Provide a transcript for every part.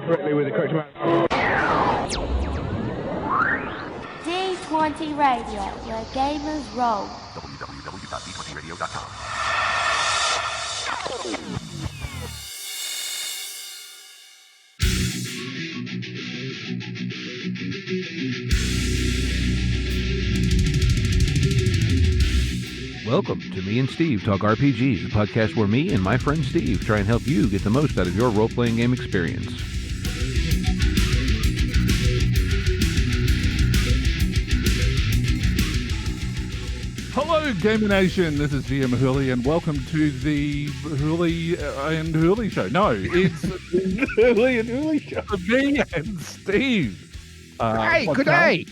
correctly with the correct amount. D20 Radio, where gamers roll. www.d20radio.com. Welcome to Me and Steve Talk RPG, the podcast where me and my friend Steve try and help you get the most out of your role-playing game experience. Hello, Gamer Nation. This is GM Hurley, and welcome to the Hurley and Hurley Show. No, it's the Hurley and Hurley show. Me and Steve. Hey, good day.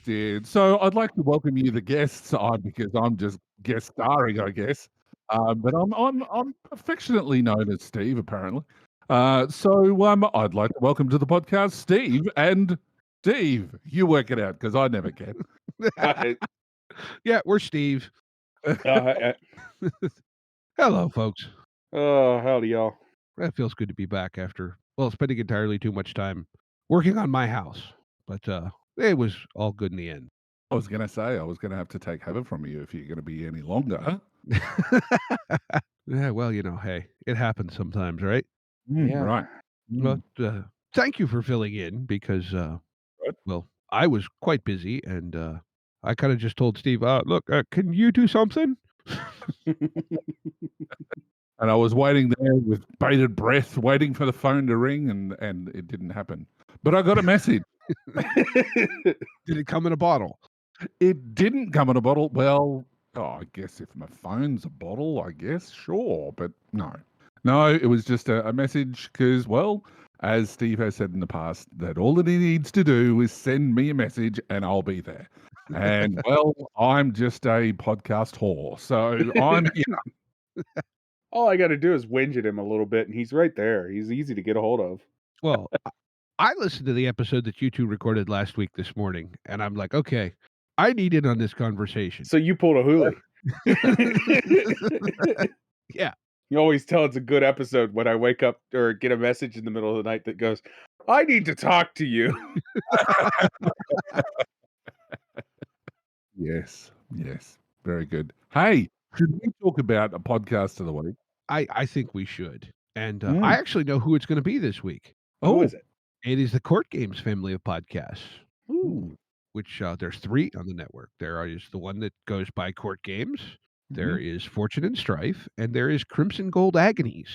Dude. So I'd like to welcome you, the guests, because I'm just guest starring, I guess. But I'm affectionately known as Steve, apparently. So I'd like to welcome to the podcast Steve and Steve. You work it out because I never can. Yeah, we're Steve. Hello, folks. Oh, howdy, y'all. That feels good to be back after, spending entirely too much time working on my house. But it was all good in the end. I was going to say, I was going to have to take over from you if you're going to be any longer. Yeah, well, hey, it happens sometimes, right? Yeah. Right. But thank you for filling in because, I was quite busy and I kind of just told Steve, look, can you do something? And I was waiting there with bated breath, waiting for the phone to ring, and it didn't happen. But I got a message. Did it come in a bottle? It didn't come in a bottle. Well, I guess if my phone's a bottle, I guess, sure. But no, it was just a message because, as Steve has said in the past, that all that he needs to do is send me a message and I'll be there. And, I'm just a podcast whore. So I'm, All I got to do is whinge at him a little bit, and he's right there. He's easy to get a hold of. Well, I listened to the episode that you two recorded last week this morning, and I'm like, okay, I need in on this conversation. So you pulled a Hurley. Yeah. You always tell it's a good episode when I wake up or get a message in the middle of the night that goes, I need to talk to you. Yes. Very good. Hey, should we talk about a podcast of the week? I think we should. And I actually know who it's going to be this week. Who is it? It is the Court Games family of podcasts. Ooh. Which there's 3 on the network. There is the one that goes by Court Games. There is Fortune and Strife, and there is Crimson Gold Agonies.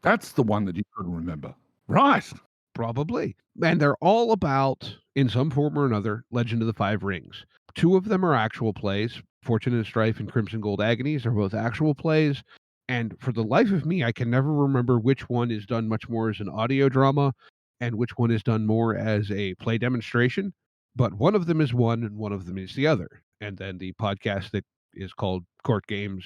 That's the one that you couldn't remember. Right. Probably. And they're all about, in some form or another, Legend of the Five Rings. 2 of them are actual plays. Fortune and Strife and Crimson Gold Agonies are both actual plays. And for the life of me, I can never remember which one is done much more as an audio drama and which one is done more as a play demonstration. But one of them is one and one of them is the other. And then the podcast that is called Court Games,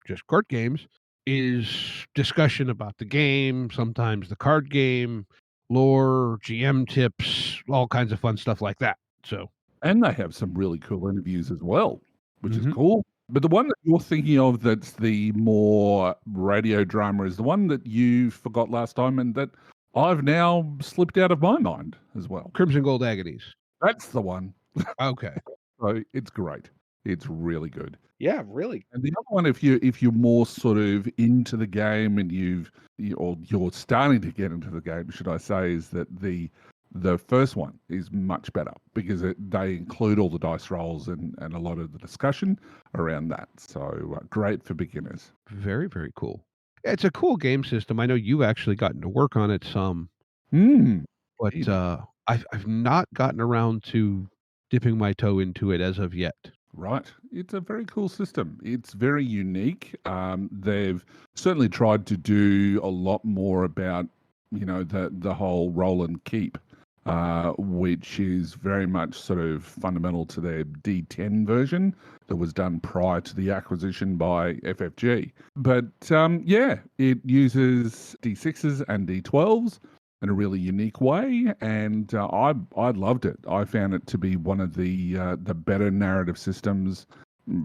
just Court Games, is discussion about the game, sometimes the card game, lore, GM tips, all kinds of fun stuff like that. And they have some really cool interviews as well, which is cool. But the one that you're thinking of that's the more radio drama is the one that you forgot last time and that I've now slipped out of my mind as well. Crimson Gold Agonies. That's the one. Okay. So it's great. It's really good. Yeah, really. And the other one, if you're more sort of into the game and you're starting to get into the game, should I say, is that the first one is much better because they include all the dice rolls and a lot of the discussion around that. So great for beginners. Very, very cool. It's a cool game system. I know you've actually gotten to work on it some, but I've not gotten around to dipping my toe into it as of yet. Right. It's a very cool system. It's very unique. They've certainly tried to do a lot more about, the whole roll and keep, which is very much sort of fundamental to their D10 version that was done prior to the acquisition by FFG. But it uses D6s and D12s in a really unique way, and I loved it. I found it to be one of the better narrative systems,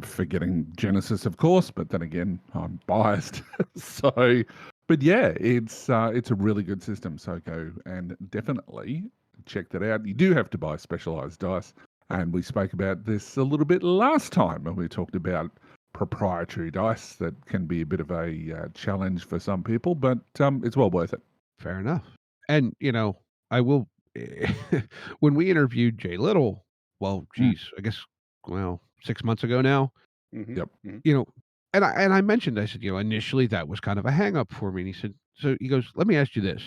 forgetting Genesis, of course, but then again, I'm biased. So But yeah, it's a really good system. So go and definitely check that out. You do have to buy specialized dice, and we spoke about this a little bit last time when we talked about proprietary dice that can be a bit of a challenge for some people, but it's well worth it. Fair enough. And, I will, when we interviewed Jay Little, well, geez, I guess, 6 months ago now, Mhm, Yep. mhm. you know, and I mentioned, I said, initially that was kind of a hang up for me. And he said, so he goes, let me ask you this.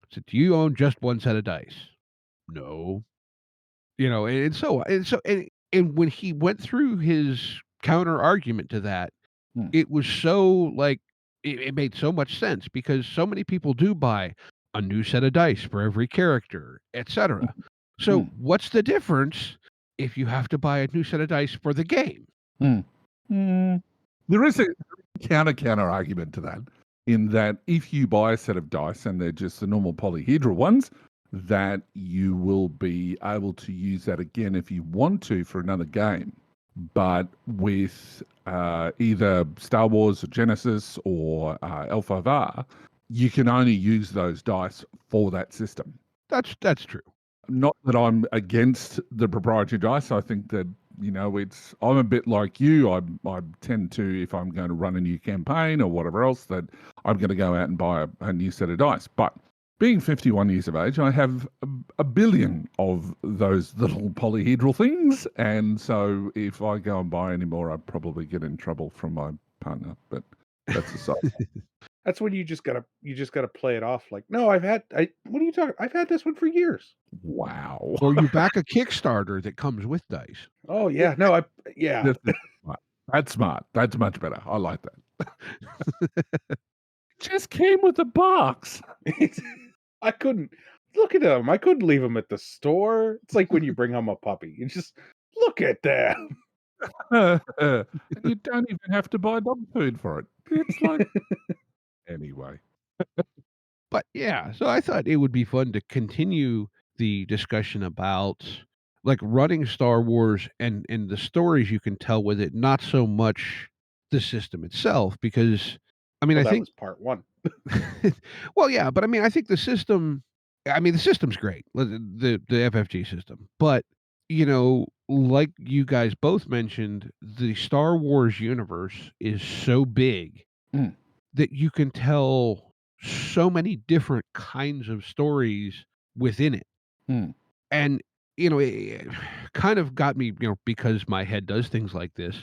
I said, do you own just one set of dice? No. And when he went through his counter argument to that, Hmm. it was so like it made so much sense because so many people do buy a new set of dice for every character, etc. So what's the difference if you have to buy a new set of dice for the game? There is a counter argument to that, in that if you buy a set of dice and they're just the normal polyhedral ones, that you will be able to use that again if you want to for another game. But with either Star Wars or Genesis or L5R, you can only use those dice for that system. That's true. Not that I'm against the proprietary dice. I think that, I'm a bit like you. I tend to, if I'm going to run a new campaign or whatever else, that I'm going to go out and buy a new set of dice. But being 51 years of age, I have a billion of those little polyhedral things. And so if I go and buy any more, I'd probably get in trouble from my partner. But that's aside. That's when you just gotta play it off like, "No, what are you talking? I've had this one for years." Wow. Or you back a Kickstarter that comes with dice. Oh, yeah. No, yeah. That's smart. That's smart. That's much better. I like that. Just came with a box. I couldn't look at them. I couldn't leave them at the store. It's like when you bring home a puppy. You just look at them. And you don't even have to buy dog food for it. It's like anyway. But yeah, so I thought it would be fun to continue the discussion about like running Star Wars and the stories you can tell with it, not so much the system itself, because I mean Well, I that think was part 1. well, yeah, but I mean I think the system's great, the FFG system. But like you guys both mentioned, the Star Wars universe is so big Mm. that you can tell so many different kinds of stories within it. Mm. And, it kind of got me, because my head does things like this.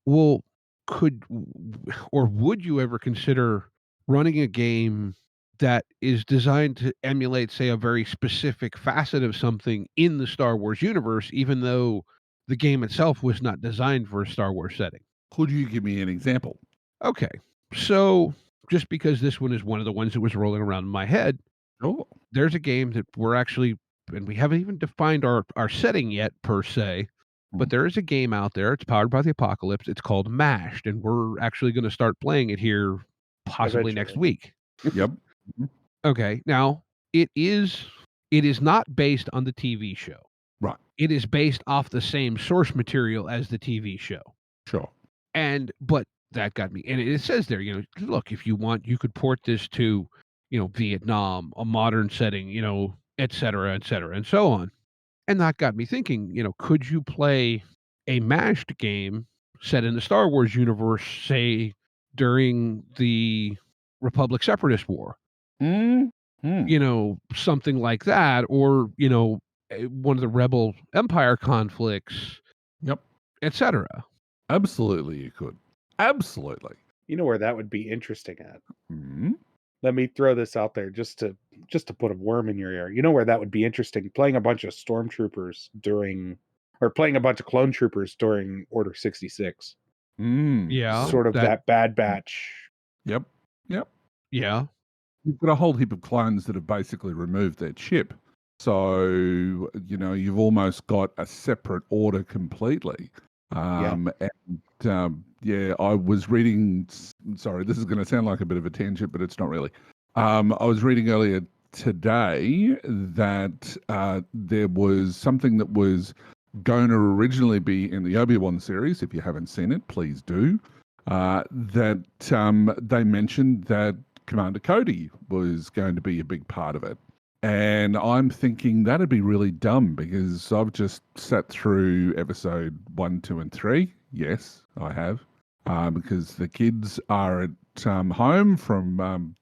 Well, would you ever consider running a game that is designed to emulate, say, a very specific facet of something in the Star Wars universe, even though the game itself was not designed for a Star Wars setting? Could you give me an example? Okay. So just because this one is one of the ones that was rolling around in my head, Sure. there's a game that and we haven't even defined our setting yet per se, but there is a game out there. It's powered by the apocalypse. It's called Mashed, and we're actually going to start playing it here possibly next Eventually. week. Yep. Okay. Now, it is not based on the TV show. Right. It is based off the same source material as the TV show. Sure. But that got me. And it says there, look, if you want, you could port this to, Vietnam, a modern setting, et cetera, and so on. And that got me thinking, could you play a mashed game set in the Star Wars universe, say, during the Republic Separatist War? Something like that, or, one of the Rebel Empire conflicts, Yep. et cetera. Absolutely, you could. Absolutely. You know where that would be interesting at? Mm. Let me throw this out there just to put a worm in your ear. You know where that would be interesting? Playing a bunch of stormtroopers playing a bunch of clone troopers during Order 66. Yeah. Sort of that Bad Batch. Yep. Yep. Yeah. You've got a whole heap of clones that have basically removed their chip. So, you've almost got a separate order completely. I was reading, sorry, this is going to sound like a bit of a tangent, but it's not really. I was reading earlier today that there was something that was going to originally be in the Obi-Wan series. If you haven't seen it, please do. That they mentioned that Commander Cody was going to be a big part of it. And I'm thinking that'd be really dumb because I've just sat through episode 1, 2, and 3. Yes, I have. Because the kids are at home from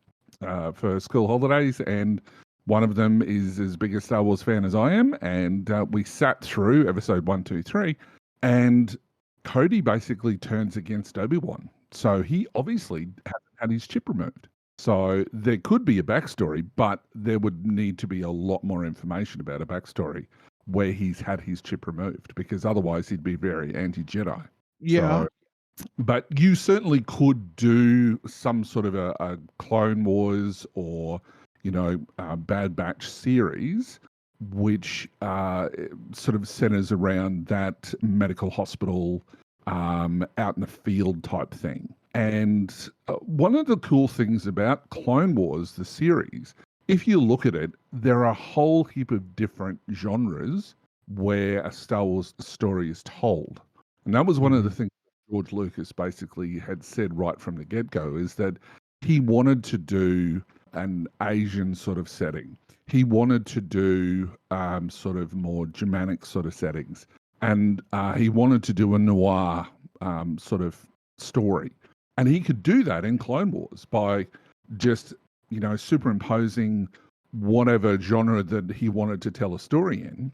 for school holidays, and one of them is as big a Star Wars fan as I am. And we sat through episode 1, 2, 3, and Cody basically turns against Obi-Wan. So he obviously hasn't had his chip removed. So there could be a backstory, but there would need to be a lot more information about a backstory where he's had his chip removed, because otherwise he'd be very anti-Jedi. Yeah. So, but you certainly could do some sort of a Clone Wars or, Bad Batch series, which sort of centers around that medical hospital out in the field type thing. And one of the cool things about Clone Wars, the series, if you look at it, there are a whole heap of different genres where a Star Wars story is told. And that was one of the things George Lucas basically had said right from the get-go, is that he wanted to do an Asian sort of setting. He wanted to do sort of more Germanic sort of settings. And he wanted to do a noir sort of story. And he could do that in Clone Wars by just, superimposing whatever genre that he wanted to tell a story in,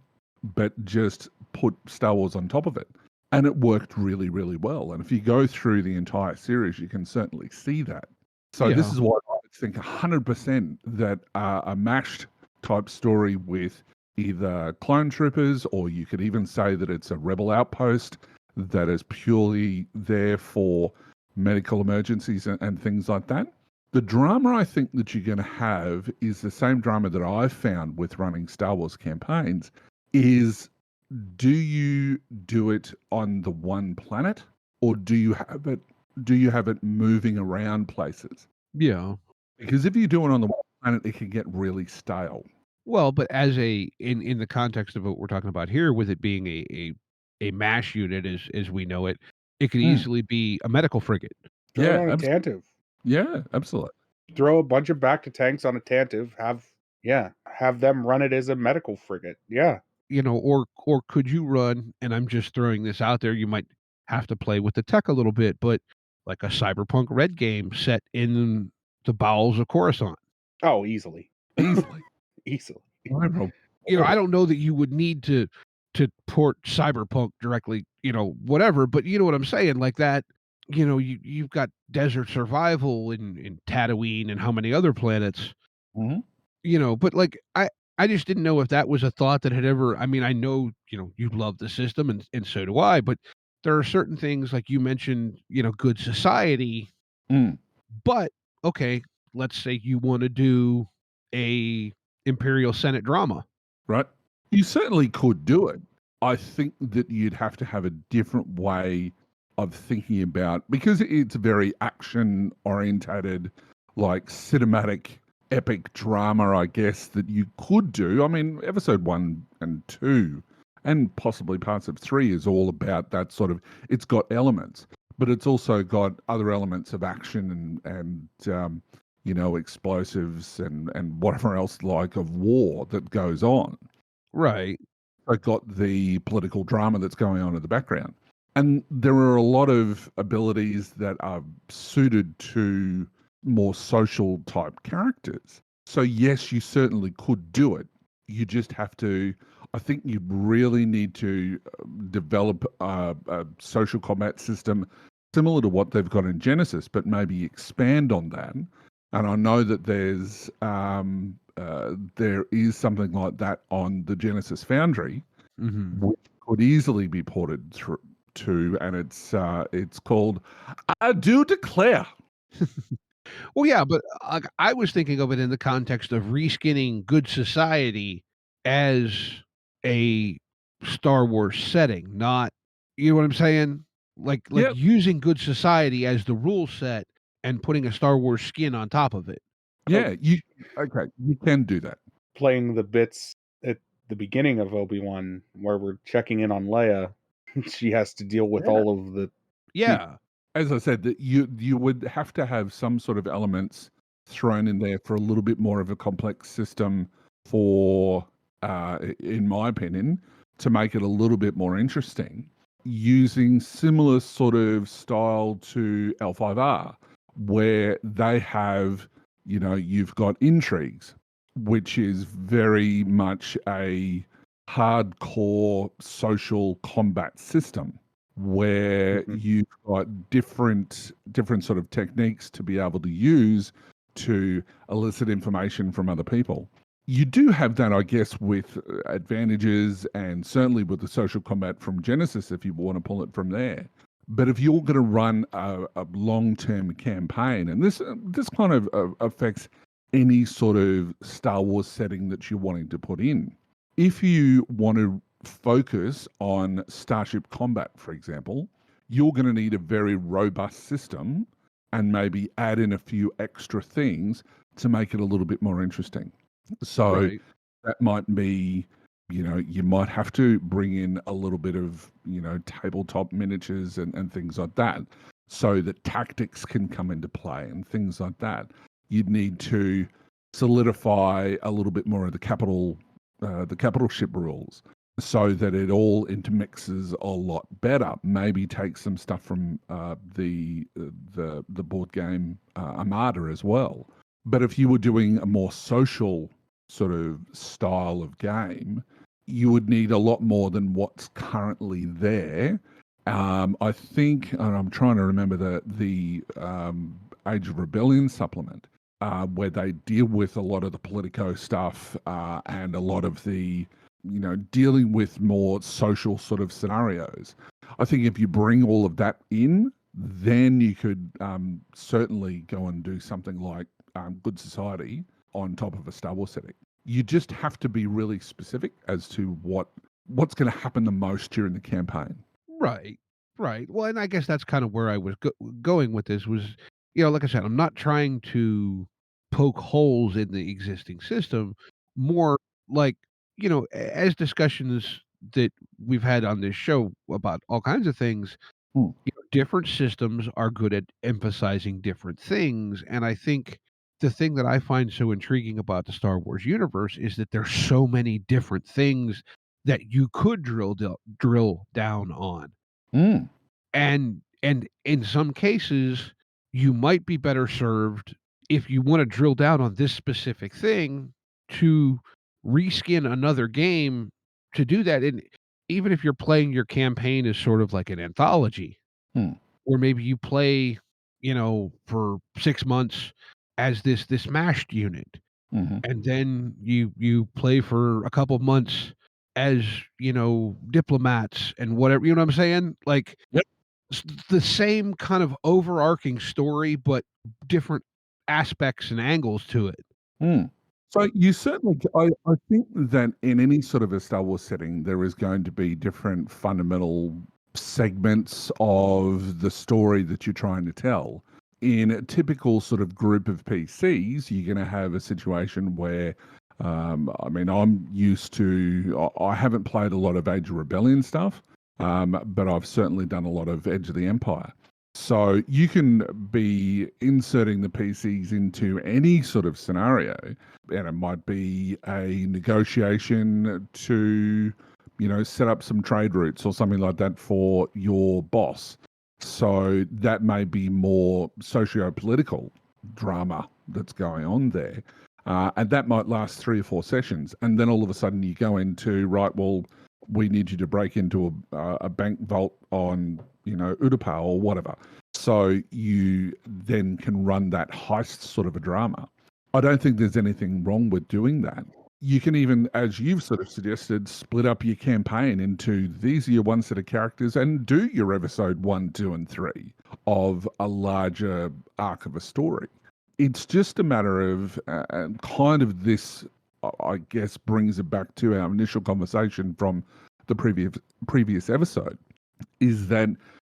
but just put Star Wars on top of it. And it worked really, really well. And if you go through the entire series, you can certainly see that. So this is why I think 100% that a mashed type story with either clone troopers, or you could even say that it's a rebel outpost that is purely there for medical emergencies and things like that. The drama I think that you're going to have is the same drama that I've found with running Star Wars campaigns is, do you do it on the one planet, or do you have it moving around places? Yeah. Because if you do it on the one planet, it can get really stale. Well, but as in the context of what we're talking about here, with it being a MASH unit as we know it, it could easily be a medical frigate. Throw it on a Tantive. Yeah, absolutely. Throw a bunch of back to tanks on a Tantive. Have them run it as a medical frigate. Yeah. Or could you run, and I'm just throwing this out there, you might have to play with the tech a little bit, but like a Cyberpunk Red game set in the bowels of Coruscant. Oh, easily. Easily. I don't know that you would need to port Cyberpunk directly, whatever, but you know what I'm saying? Like that, you've got desert survival in Tatooine and how many other planets, but like, I just didn't know if that was a thought that had ever, I mean, I know, you love the system and so do I, but there are certain things like you mentioned, good society, but okay, let's say you want to do a Imperial Senate drama. Right. You certainly could do it. I think that you'd have to have a different way of thinking about, because it's very action orientated, like cinematic epic drama, I guess, that you could do. I mean, episode 1 and 2 and possibly parts of 3 is all about that sort of, it's got elements, but it's also got other elements of action and explosives and whatever else like of war that goes on. Right. I've got the political drama that's going on in the background. And there are a lot of abilities that are suited to more social type characters. So yes, you certainly could do it. You just have to, I think you really need to develop a social combat system similar to what they've got in Genesis, but maybe expand on that. And I know that there is something like that on the Genesis Foundry, which could easily be ported through to, and it's called I Do Declare. Well, yeah, but I was thinking of it in the context of reskinning Good Society as a Star Wars setting, not, you know what I'm saying? Like using Good Society as the rule set and putting a Star Wars skin on top of it. Yeah, you can do that. Playing the bits at the beginning of Obi-Wan where we're checking in on Leia, she has to deal with all of the Yeah. As I said, that you would have to have some sort of elements thrown in there for a little bit more of a complex system for, in my opinion, to make it a little bit more interesting, using similar sort of style to L5R, where they have, you've got intrigues, which is very much a hardcore social combat system where you've got different sort of techniques to be able to use to elicit information from other people. You do have that, I guess, with advantages and certainly with the social combat from Genesis, if you want to pull it from there. But if you're going to run a long-term campaign, and this kind of affects any sort of Star Wars setting that you're wanting to put in. If you want to focus on starship combat, for example, you're going to need a very robust system and maybe add in a few extra things to make it a little bit more interesting. So that might be, you might have to bring in a little bit of, tabletop miniatures and things like that so that tactics can come into play and things like that. You'd need to solidify a little bit more of the capital ship rules so that it all intermixes a lot better. Maybe take some stuff from the board game Armada as well. But if you were doing a more social sort of style of game, you would need a lot more than what's currently there. I think, and I'm trying to remember the Age of Rebellion supplement, where they deal with a lot of the Politico stuff and a lot of the, dealing with more social sort of scenarios. I think if you bring all of that in, then you could certainly go and do something like Good Society on top of a Star Wars setting. You just have to be really specific as to what's going to happen the most during the campaign. Right. Well, and I guess that's kind of where I was going with this was, like I said, I'm not trying to poke holes in the existing system, more like, as discussions that we've had on this show about all kinds of things, different systems are good at emphasizing different things. And I think the thing that I find so intriguing about the Star Wars universe is that there's so many different things that you could drill down on. And in some cases, you might be better served if you want to drill down on this specific thing to reskin another game to do that. And even if you're playing your campaign as sort of like an anthology, or maybe you play, for 6 months as this mashed unit, and then you play for a couple months as, diplomats and whatever, you know what I'm saying? Like, the same kind of overarching story, but different aspects and angles to it. So you certainly, I think that in any sort of a Star Wars setting, there is going to be different fundamental segments of the story that you're trying to tell. In a typical sort of group of PCs, you're going to have a situation where, I'm used to, I haven't played a lot of Age of Rebellion stuff, but I've certainly done a lot of Edge of the Empire. So you can be inserting the PCs into any sort of scenario, and it might be a negotiation to, set up some trade routes or something like that for your boss. So that may be more socio-political drama that's going on there. And that might last 3 or 4 sessions. And then all of a sudden you go into, right, well, we need you to break into a bank vault on, Utapau or whatever. So you then can run that heist sort of a drama. I don't think there's anything wrong with doing that. You can even, as you've sort of suggested, split up your campaign into these are your one set of characters and do your episode 1, 2, and 3 of a larger arc of a story. It's just a matter of kind of this, I guess, brings it back to our initial conversation from the previous episode, is that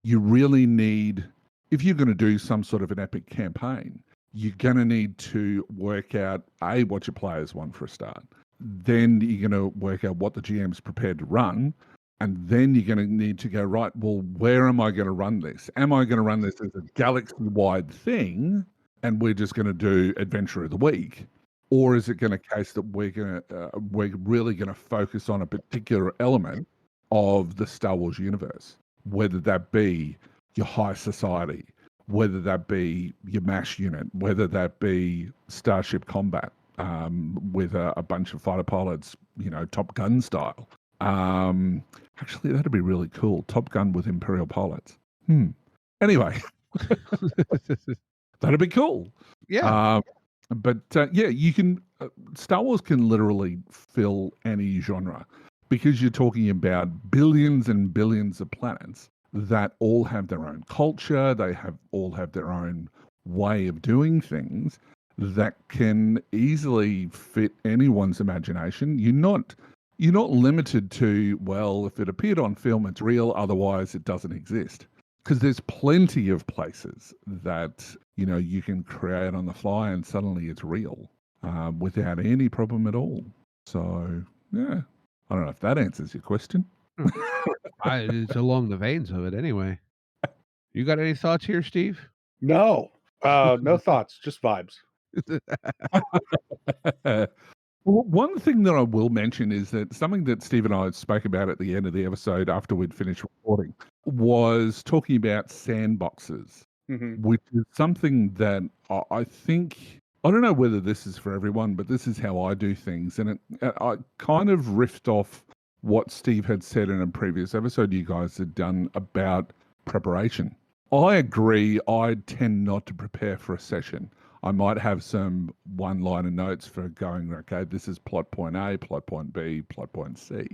you really need, if you're going to do some sort of an epic campaign, you're going to need to work out, A, what your players want for a start. Then you're going to work out what the GM's prepared to run. And then you're going to need to go, right, well, where am I going to run this? Am I going to run this as a galaxy-wide thing? and we're just going to do Adventure of the Week? Or is it going to case that we're really going to focus on a particular element of the Star Wars universe, whether that be your high society, whether that be your MASH unit, whether that be starship combat with a bunch of fighter pilots, Top Gun style. Actually, that'd be really cool. Top Gun with Imperial pilots. Anyway, that'd be cool. Yeah. But you can. Star Wars can literally fill any genre because you're talking about billions and billions of planets that all have their own culture. They all have their own way of doing things that can easily fit anyone's imagination. You're not limited to, well, if it appeared on film, it's real. Otherwise, it doesn't exist. Because there's plenty of places that, you can create on the fly and suddenly it's real without any problem at all. So, yeah, I don't know if that answers your question. It's along the veins of it anyway. You got any thoughts here, Steve? No, no thoughts, just vibes. Well, one thing that I will mention is that something that Steve and I spoke about at the end of the episode after we'd finished recording was talking about sandboxes, which is something that I think, I don't know whether this is for everyone, but this is how I do things. And I kind of riffed off what Steve had said in a previous episode you guys had done about preparation. I agree. I tend not to prepare for a session. I might have some one-liner notes for going, okay, this is plot point A, plot point B, plot point C.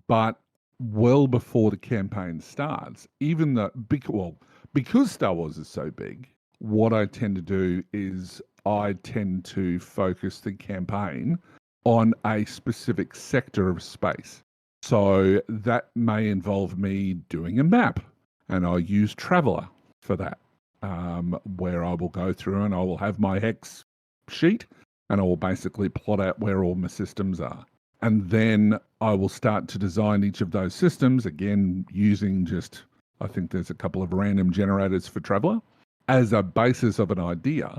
But well before the campaign starts, because Star Wars is so big, what I tend to do is I tend to focus the campaign on a specific sector of space. So that may involve me doing a map, and I use Traveller for that. Where I will go through and I will have my hex sheet and I will basically plot out where all my systems are. And then I will start to design each of those systems, again, using I think there's a couple of random generators for Traveller as a basis of an idea.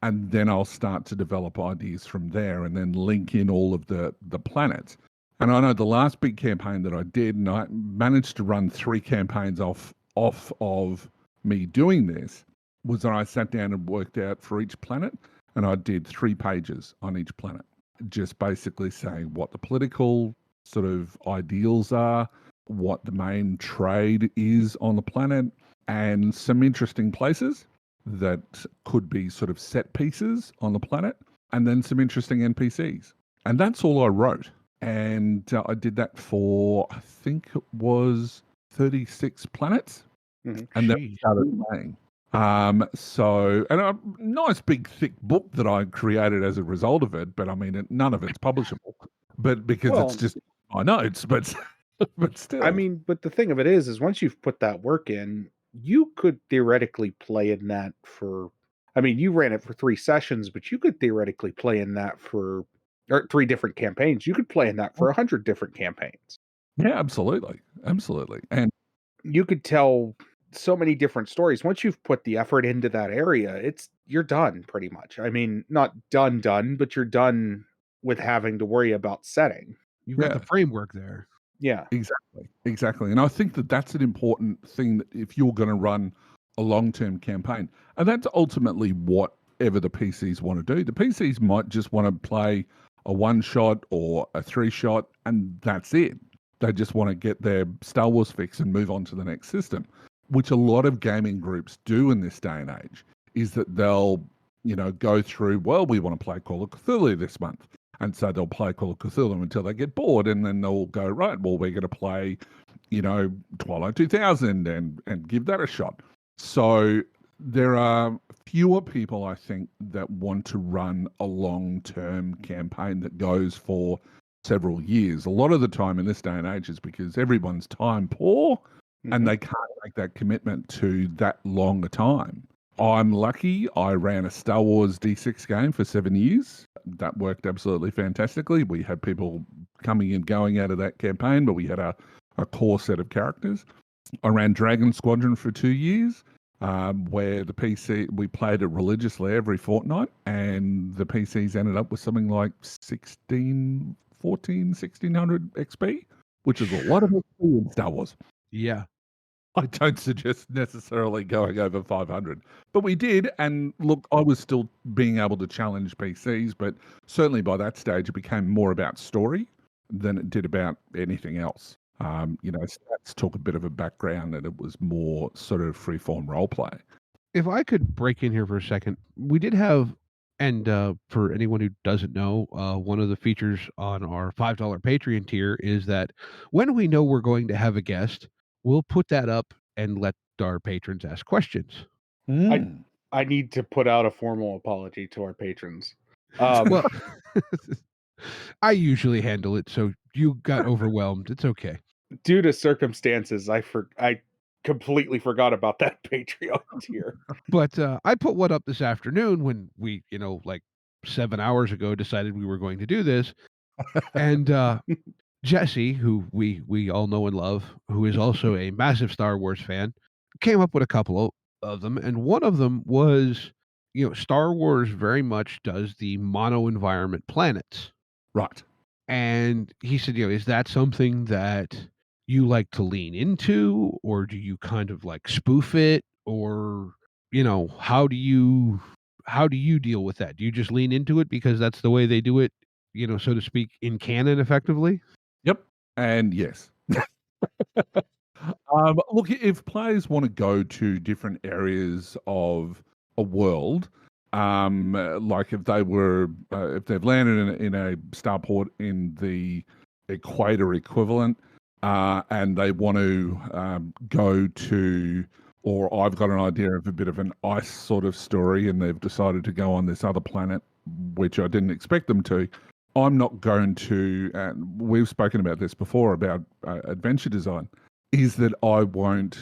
And then I'll start to develop ideas from there and then link in all of the planets. And I know the last big campaign that I did, and I managed to run 3 campaigns off of me doing this, was that I sat down and worked out for each planet, and I did 3 pages on each planet, just basically saying what the political sort of ideals are, what the main trade is on the planet, and some interesting places that could be sort of set pieces on the planet, and then some interesting NPCs. And that's all I wrote. And I did that for, I think it was 36 planets. And then we started playing. And a nice big thick book that I created as a result of it, but I mean, none of it's publishable. But because it's just my notes, but still. I mean, but the thing of it is once you've put that work in, you could theoretically play in that for. I mean, you ran it for 3 sessions, but you could theoretically play in that for 3 different campaigns. You could play in that for 100 different campaigns. Yeah, absolutely, and you could tell so many different stories. Once you've put the effort into that area, you're done pretty much. I mean, not done, but you're done with having to worry about setting. You've got the framework there. Yeah, exactly. And I think that that's an important thing that if you're going to run a long-term campaign, and that's ultimately whatever the PCs want to do. The PCs might just want to play a 1-shot or a 3-shot, and that's it. They just want to get their Star Wars fix and move on to the next system, which a lot of gaming groups do in this day and age, is that they'll, go through, well, we want to play Call of Cthulhu this month. And so they'll play Call of Cthulhu until they get bored, and then they'll go, right, well, we're going to play, Twilight 2000 and give that a shot. So there are fewer people, I think, that want to run a long-term campaign that goes for several years. A lot of the time in this day and age is because everyone's time poor and they can't make that commitment to that long a time. I'm lucky. I ran a Star Wars D6 game for 7 years. That worked absolutely fantastically. We had people coming and going out of that campaign, but we had a core set of characters. I ran Dragon Squadron for 2 years. where the PC, we played it religiously every fortnight, and the PCs ended up with something like 1600 XP, which is a lot of XP in Star Wars. Yeah. I don't suggest necessarily going over 500, but we did. And look, I was still being able to challenge PCs, but certainly by that stage, it became more about story than it did about anything else. Stats took a bit of a background, and it was more sort of freeform role play. If I could break in here for a second, we did have, and for anyone who doesn't know, one of the features on our $5 Patreon tier is that when we know we're going to have a guest, we'll put that up and let our patrons ask questions. I need to put out a formal apology to our patrons. Well, I usually handle it, so you got overwhelmed. It's okay. Due to circumstances, I completely forgot about that Patreon tier. But I put one up this afternoon when we, like 7 hours ago, decided we were going to do this. And Jesse, who we all know and love, who is also a massive Star Wars fan, came up with a couple of them. And one of them was, Star Wars very much does the mono environment planets. Right. And he said, is that something that you like to lean into, or do you kind of like spoof it, or how do you deal with that? Do you just lean into it because that's the way they do it, so to speak, in canon effectively? Yep. And yes. Look, if players want to go to different areas of a world, like if they've landed in a starport in the equator equivalent, and they want to go to, or I've got an idea of a bit of an ice sort of story, and they've decided to go on this other planet, which I didn't expect them to. I'm not going to, and we've spoken about this before about adventure design, is that I won't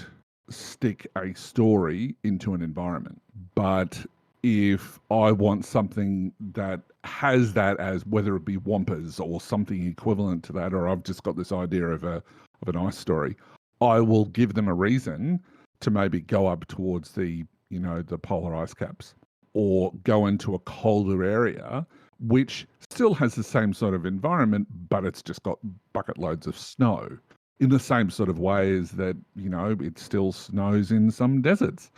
stick a story into an environment. But if I want something that has that, as whether it be Wampus or something equivalent to that, or I've just got this idea of an ice story, I will give them a reason to maybe go up towards the polar ice caps, or go into a colder area, which still has the same sort of environment, but it's just got bucket loads of snow, in the same sort of way as that, it still snows in some deserts.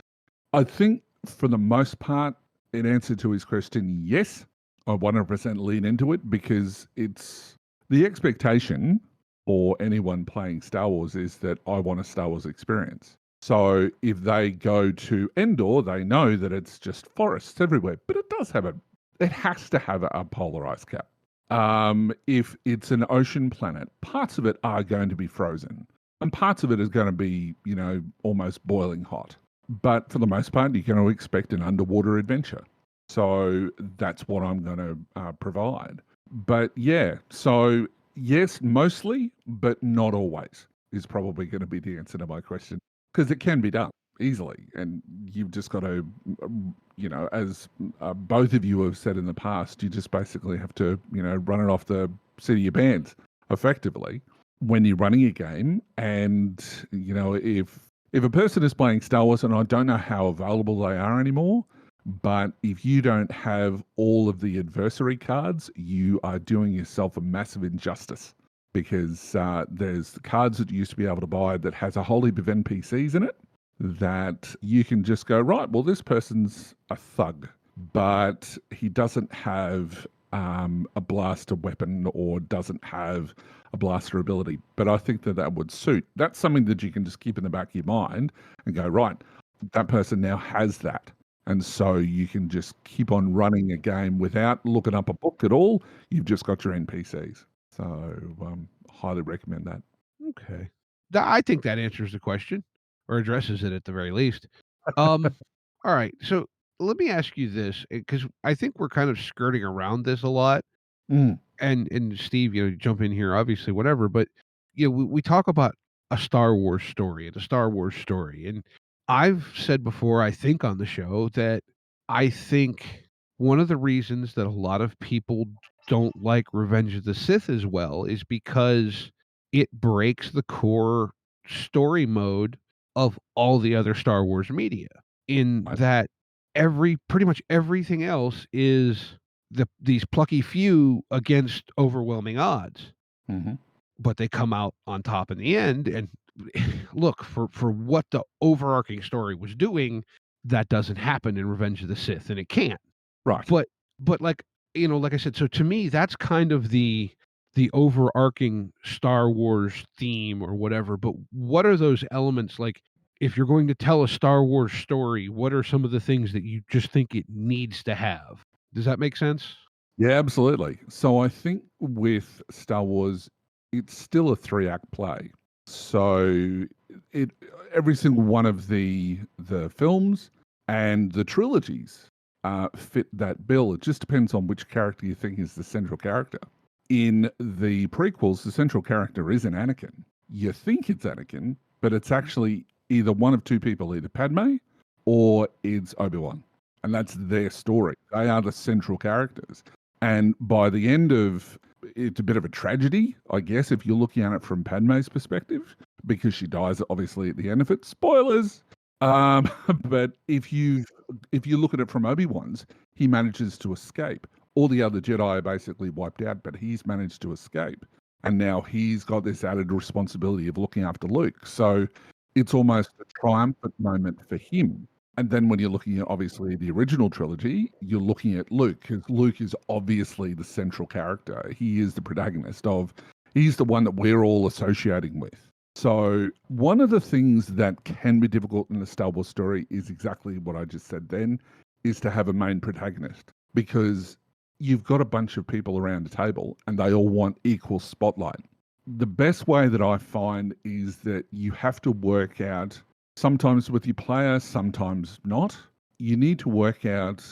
I think for the most part, in answer to his question, yes, I 100% lean into it, because it's the expectation for anyone playing Star Wars is that I want a Star Wars experience. So if they go to Endor, they know that it's just forests everywhere, but it has to have a polar ice cap. If it's an ocean planet, parts of it are going to be frozen, and parts of it is going to be, almost boiling hot. But for the most part, you're going to expect an underwater adventure. So that's what I'm going to provide. But yeah, so yes, mostly, but not always, is probably going to be the answer to my question, because it can be done easily, and you've just got to, as both of you have said in the past, you just basically have to, run it off the seat of your pants effectively when you're running a game. And if a person is playing Star Wars, and I don't know how available they are anymore, but if you don't have all of the adversary cards, you are doing yourself a massive injustice, because there's the cards that you used to be able to buy that has a whole heap of NPCs in it, that you can just go, right, well, this person's a thug, but he doesn't have a blaster weapon, or doesn't have a blaster ability. But I think that would suit. That's something that you can just keep in the back of your mind and go, right, that person now has that. And so you can just keep on running a game without looking up a book at all. You've just got your NPCs. So highly recommend that. Okay. I think that answers the question, or addresses it at the very least. All right. So let me ask you this, because I think we're kind of skirting around this a lot. And Steve, jump in here, obviously, whatever. But we talk about a Star Wars story and a Star Wars story, and I've said before, I think on the show, that I think one of the reasons that a lot of people don't like Revenge of the Sith as well is because it breaks the core story mode of all the other Star Wars media. in Right. that pretty much everything else is these plucky few against overwhelming odds, Mhm. but they come out on top in the end. And look, for what the overarching story was doing, that doesn't happen in Revenge of the Sith, and it can't. Right. But like, like I said, so to me, that's kind of the overarching Star Wars theme or whatever. But what are those elements like? If you're going to tell a Star Wars story, what are some of the things that you just think it needs to have? Does that make sense? Yeah, absolutely. So I think with Star Wars, it's still a 3-act play. So it every single one of the films and the trilogies fit that bill. It just depends on which character you think is the central character. In the prequels, the central character isn't Anakin. You think it's Anakin, but it's actually either one of two people, either Padme or it's Obi-Wan. And that's their story. They are the central characters. And by the end of it's a bit of a tragedy, I guess, if you're looking at it from Padme's perspective, because she dies obviously at the end of it. Spoilers. But if you look at it from Obi-Wan's, he manages to escape. All the other Jedi are basically wiped out, but he's managed to escape. And now he's got this added responsibility of looking after Luke. So it's almost a triumphant moment for him. And then when you're looking at obviously the original trilogy, you're looking at Luke, because Luke is obviously the central character. He is the protagonist he's the one that we're all associating with. So one of the things that can be difficult in the Star Wars story is exactly what I just said then, is to have a main protagonist, because you've got a bunch of people around a table and they all want equal spotlight. The best way that I find is that you have to work out, sometimes with your player, sometimes not. You need to work out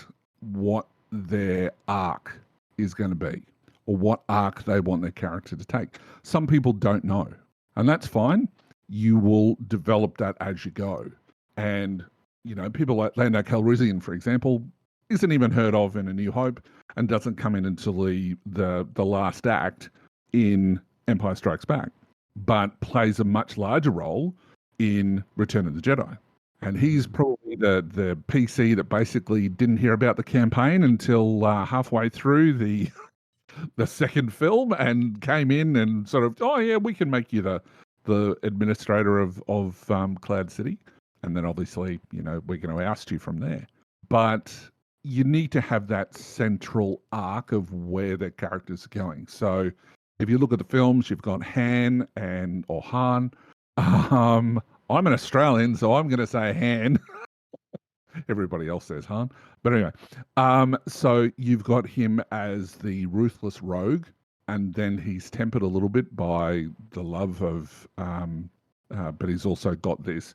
what their arc is going to be, or what arc they want their character to take. Some people don't know, and that's fine. You will develop that as you go. And, people like Lando Calrissian, for example, isn't even heard of in A New Hope and doesn't come in until the last act in Empire Strikes Back, but plays a much larger role in Return of the Jedi. And he's probably the PC that basically didn't hear about the campaign until halfway through the second film, and came in and sort of, oh yeah, we can make you the administrator of Cloud City, and then obviously we're going to oust you from there. But you need to have that central arc of where the characters are going. So if you look at the films, you've got Han or Han. I'm an Australian, so I'm going to say Han. Everybody else says Han. But anyway, so you've got him as the ruthless rogue, and then he's tempered a little bit by the love of, but he's also got this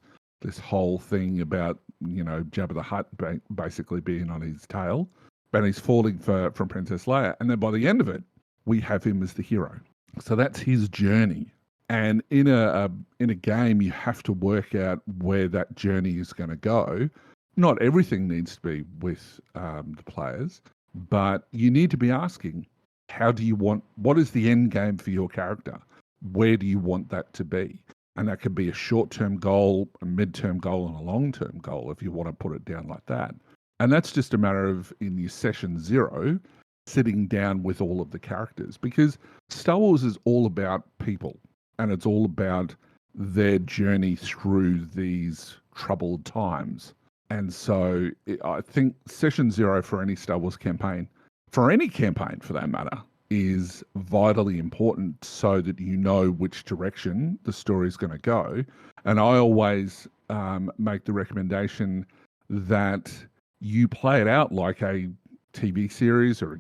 whole thing about, Jabba the Hutt basically being on his tail, but he's falling for Princess Leia. And then by the end of it, we have him as the hero. So that's his journey. And in a game, you have to work out where that journey is going to go. Not everything needs to be with the players, but you need to be asking, what is the end game for your character? Where do you want that to be? And that could be a short-term goal, a mid-term goal, and a long-term goal, if you want to put it down like that. And that's just a matter of, in your session 0, sitting down with all of the characters, because Star Wars is all about people, and it's all about their journey through these troubled times. And so I think session 0 for any Star Wars campaign, for any campaign for that matter, is vitally important, so that you know which direction the story is going to go. And I always make the recommendation that you play it out like a TV series or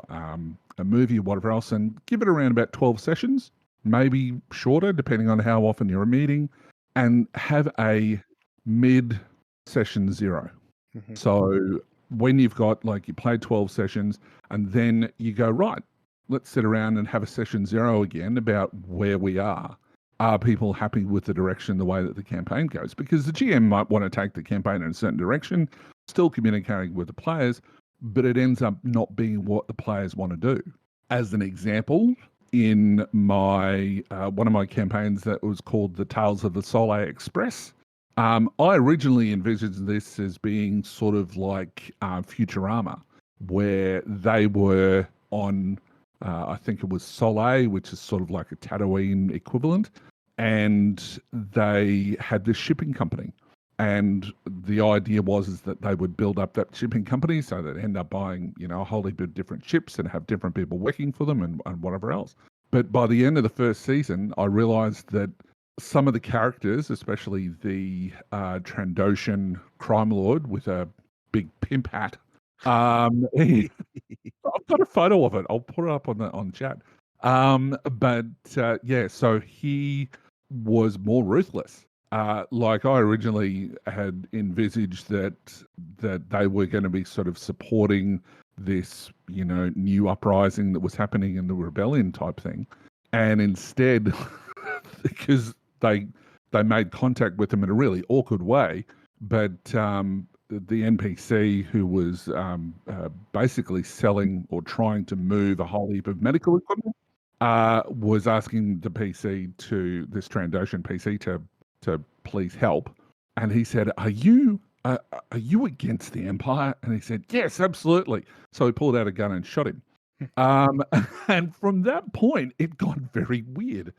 a movie or whatever else, and give it around about 12 sessions, maybe shorter, depending on how often you're meeting, and have a mid session 0. Mhm. So when you've got, you played 12 sessions, and then you go, right, let's sit around and have a session 0 again about where we are. Are people happy with the direction, the way that the campaign goes? Because the GM might want to take the campaign in a certain direction, still communicating with the players, but it ends up not being what the players want to do. As an example, in my one of my campaigns that was called the Tales of the Soleil Express, I originally envisaged this as being sort of like Futurama, where they were on, I think it was Soleil, which is sort of like a Tatooine equivalent, and they had this shipping company. And the idea is that they would build up that shipping company so they'd end up buying, a whole heap of different ships and have different people working for them and whatever else. But by the end of the first season, I realized that some of the characters, especially the Trandoshan crime lord with a big pimp hat, I've got a photo of it. I'll put it up on chat. So he was more ruthless. Like I originally had envisaged that they were going to be sort of supporting this, new uprising that was happening in the rebellion type thing, and instead, because they made contact with him in a really awkward way, but the NPC who was basically selling or trying to move a whole heap of medical equipment was asking the PC this Trandoshan PC to please help, and he said, "Are you against the Empire?" And he said, "Yes, absolutely." So he pulled out a gun and shot him. And from that point, it got very weird.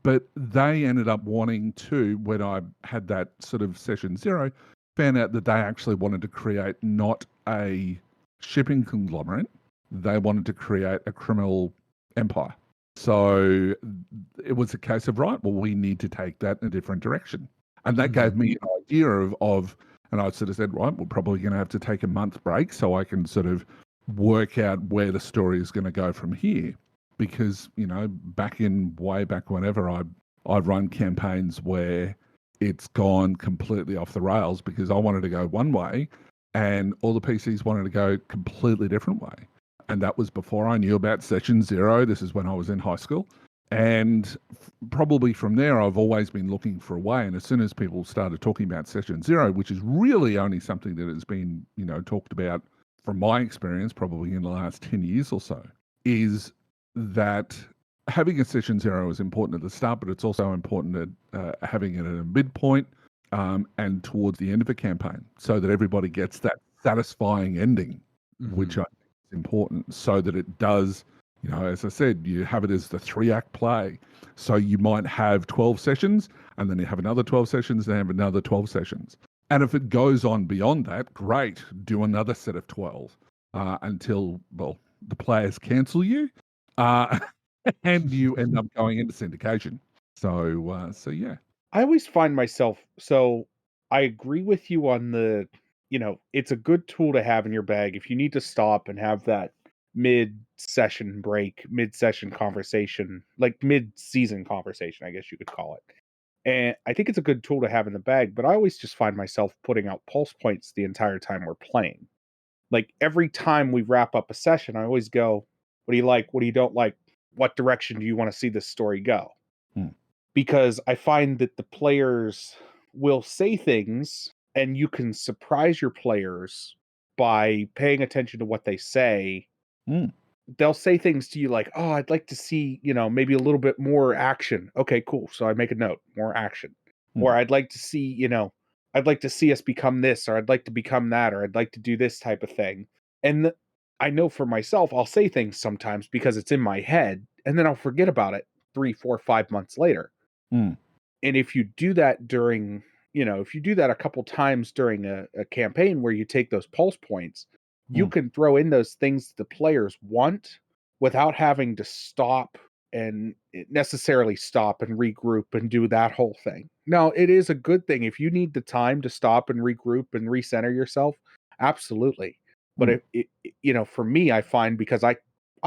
But they ended up wanting to, when I had that sort of session 0, found out that they actually wanted to create not a shipping conglomerate, they wanted to create a criminal empire. So it was a case of, right, well, we need to take that in a different direction. And that gave me an idea of, and I sort of said, right, we're probably going to have to take a month break so I can sort of work out where the story is going to go from here. Because, way back whenever I've run campaigns where it's gone completely off the rails because I wanted to go one way and all the PCs wanted to go completely different way. And that was before I knew about session 0. This is when I was in high school. And probably from there, I've always been looking for a way. And as soon as people started talking about session 0, which is really only something that has been, talked about from my experience, probably in the last 10 years or so, is that having a session 0 is important at the start, but it's also important at having it at a midpoint and towards the end of a campaign so that everybody gets that satisfying ending, which I think is important so that it does, as I said, you have it as the 3-act play. So you might have 12 sessions and then you have another 12 sessions and have another 12 sessions. And if it goes on beyond that, great, do another set of 12 until, the players cancel you and you end up going into syndication. So yeah. I always find myself, so I agree with you on the, it's a good tool to have in your bag if you need to stop and have that mid-session break, mid-session conversation, like mid-season conversation, I guess you could call it. And I think it's a good tool to have in the bag, but I always just find myself putting out pulse points the entire time we're playing. Like every time we wrap up a session, I always go, what do you like? What do you don't like? What direction do you want to see this story go? Because I find that the players will say things and you can surprise your players by paying attention to what they say. They'll say things to you like, "Oh, I'd like to see, maybe a little bit more action." Okay, cool. So I make a note, more action. Or I'd like to see, I'd like to see us become this, or I'd like to become that, or I'd like to do this type of thing. And I know for myself, I'll say things sometimes because it's in my head, and then I'll forget about it 3, 4, 5 months later. And if you do that during, if you do that a couple times during a campaign where you take those pulse points, you can throw in those things the players want without having to stop and necessarily stop and regroup and do that whole thing. No, it is a good thing. If you need the time to stop and regroup and recenter yourself, absolutely. But for me, I find because I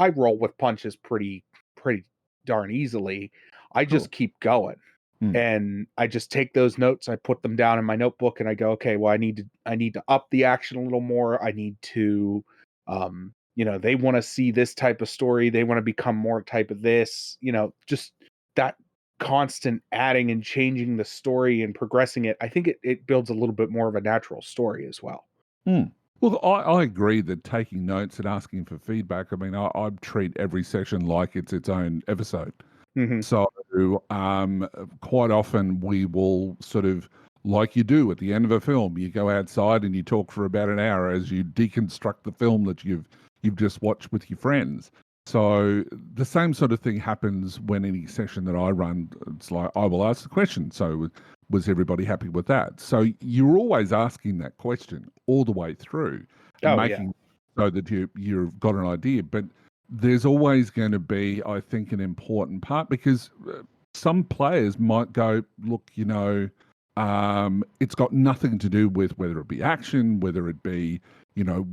roll with punches pretty darn easily, I just keep going. And I just take those notes, I put them down in my notebook, and I go, okay, well, I need to up the action a little more. I need to, they want to see this type of story. They want to become more type of this, just that constant adding and changing the story and progressing it. I think it builds a little bit more of a natural story as well. Well, I agree that taking notes and asking for feedback, I mean, I treat every session like it's its own episode. So quite often we will sort of, like you do at the end of a film. You go outside and you talk for about an hour as you deconstruct the film that you've just watched with your friends. So the same sort of thing happens when any session that I run. It's like I will ask the question. So was everybody happy with that? So you're always asking that question all the way through, and making so that you've got an idea. But there's always going to be, I think, an important part, because some players might go, look, it's got nothing to do with whether it be action, whether it be,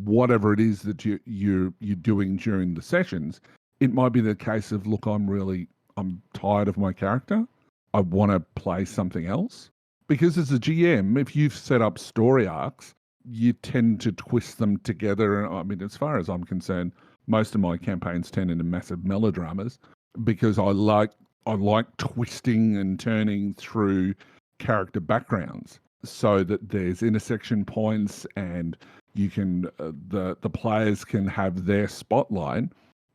whatever it is that you're doing during the sessions. It might be the case of, look, I'm tired of my character. I want to play something else. Because as a GM, if you've set up story arcs, you tend to twist them together. And I mean, as far as I'm concerned, most of my campaigns turn into massive melodramas, because I like twisting and turning through character backgrounds so that there's intersection points, and you can the players can have their spotlight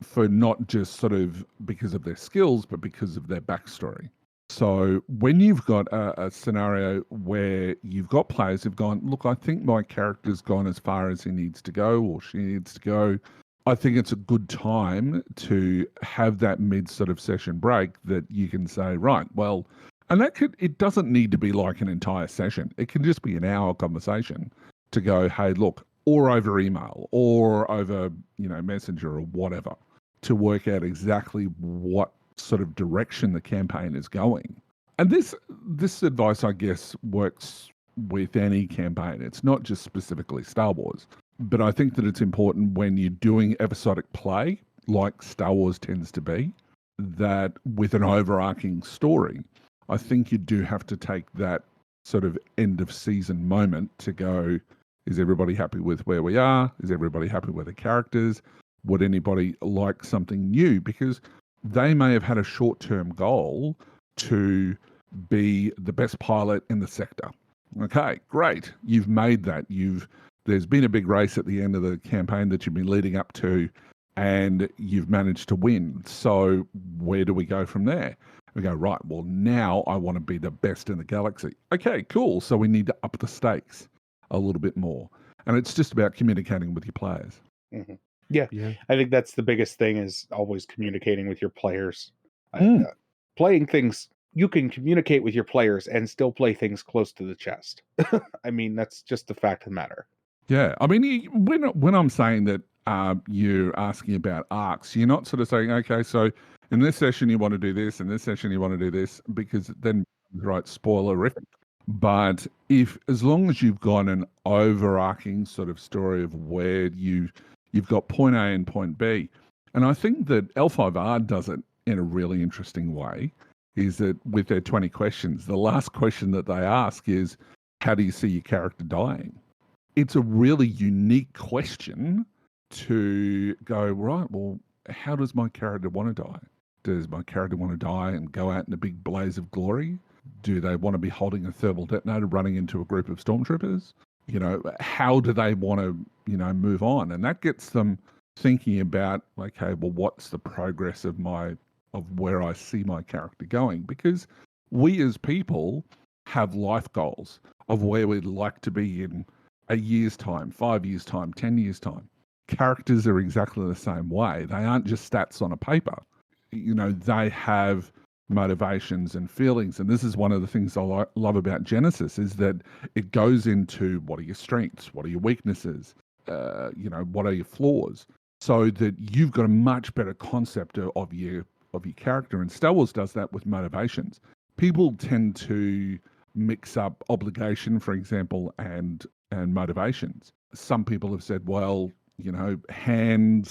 for not just sort of because of their skills, but because of their backstory. So when you've got a scenario where you've got players who've gone, look, I think my character's gone as far as he needs to go or she needs to go, I think it's a good time to have that mid sort of session break that you can say, right, well, and it doesn't need to be like an entire session. It can just be an hour conversation to go, hey, look, or over email or over, Messenger or whatever, to work out exactly what sort of direction the campaign is going. And this advice, I guess, works with any campaign. It's not just specifically Star Wars. But I think that it's important when you're doing episodic play, like Star Wars tends to be, that with an overarching story, I think you do have to take that sort of end of season moment to go, is everybody happy with where we are? Is everybody happy with the characters? Would anybody like something new? Because they may have had a short-term goal to be the best pilot in the sector. Okay, great. You've made that. There's been a big race at the end of the campaign that you've been leading up to, and you've managed to win. So where do we go from there? We go, right, well, now I want to be the best in the galaxy. Okay, cool. So we need to up the stakes a little bit more. And it's just about communicating with your players. Mm-hmm. Yeah. I think that's the biggest thing, is always communicating with your players. Playing things, you can communicate with your players and still play things close to the chest. I mean, that's just the fact of the matter. Yeah. I mean, when I'm saying that you're asking about arcs, you're not sort of saying, okay, so in this session you want to do this, in this session you want to do this, because then, right, spoilerific. But as long as you've got an overarching sort of story of where you've got point A and point B, and I think that L5R does it in a really interesting way, is that with their 20 questions, the last question that they ask is, how do you see your character dying? It's a really unique question to go, right, well, how does my character want to die? Does my character want to die and go out in a big blaze of glory? Do they want to be holding a thermal detonator running into a group of stormtroopers? How do they want to, move on? And that gets them thinking about, okay, well, what's the progress of where I see my character going? Because we as people have life goals of where we'd like to be in a year's time, 5 years' time, 10 years' time. Characters are exactly the same way. They aren't just stats on a paper. They have motivations and feelings. And this is one of the things I love about Genesis, is that it goes into what are your strengths, what are your weaknesses, what are your flaws, so that you've got a much better concept of your character. And Star Wars does that with motivations. People tend to mix up obligation, for example, and motivations. Some people have said, well, Han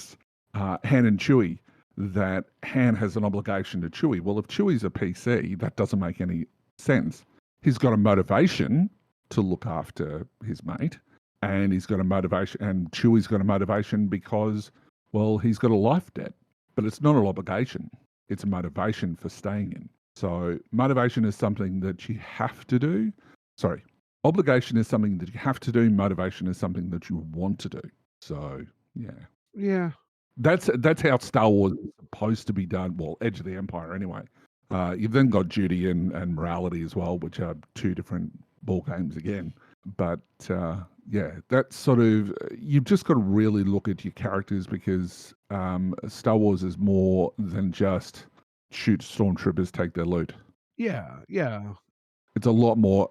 and Chewie, that Han has an obligation to Chewie. Well, if Chewie's a PC, that doesn't make any sense. He's got a motivation to look after his mate, and he's got a motivation, and Chewie's got a motivation because, well, he's got a life debt. But it's not an obligation. It's a motivation for staying in. So motivation is something that you have to do. Sorry. Obligation is something that you have to do. Motivation is something that you want to do. So, yeah. Yeah. That's how Star Wars is supposed to be done. Well, Edge of the Empire, anyway. You've then got duty and morality as well, which are two different ball games again. But yeah, that's sort of, you've just got to really look at your characters, because Star Wars is more than just shoot stormtroopers, take their loot. Yeah, yeah. It's a lot more,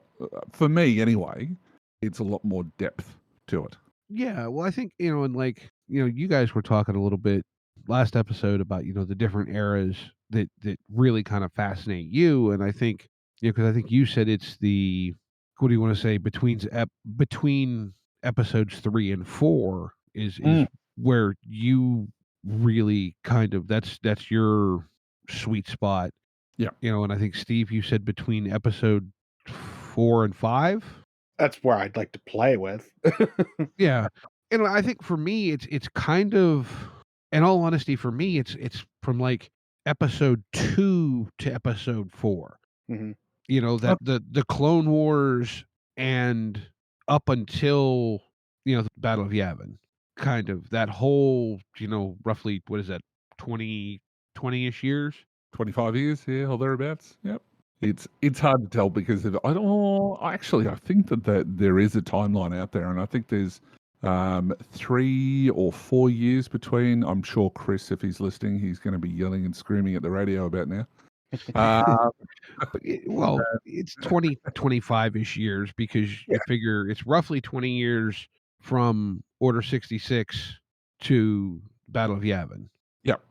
for me anyway, it's a lot more depth to it. Yeah, well, I think, and like, you guys were talking a little bit last episode about, the different eras that really kind of fascinate you. And I think, because I think you said it's what do you want to say, between episodes 3 and 4 is where you really kind of, that's your sweet spot. Yeah. And I think, Steve, you said between episode 4 and 5. That's where I'd like to play with. Yeah. And I think for me, it's kind of, in all honesty, for me, it's from like episode 2 to episode 4. Mhm. That the Clone Wars and up until the Battle of Yavin, kind of that whole roughly, what is that, 20-ish years. 25 years, yeah, or thereabouts. Yep. It's hard to tell, because I think that there is a timeline out there, and I think there's 3 or 4 years between. I'm sure Chris, if he's listening, he's going to be yelling and screaming at the radio about now. But it's 25-ish years, because you figure it's roughly 20 years from Order 66 to Battle of Yavin. Yep.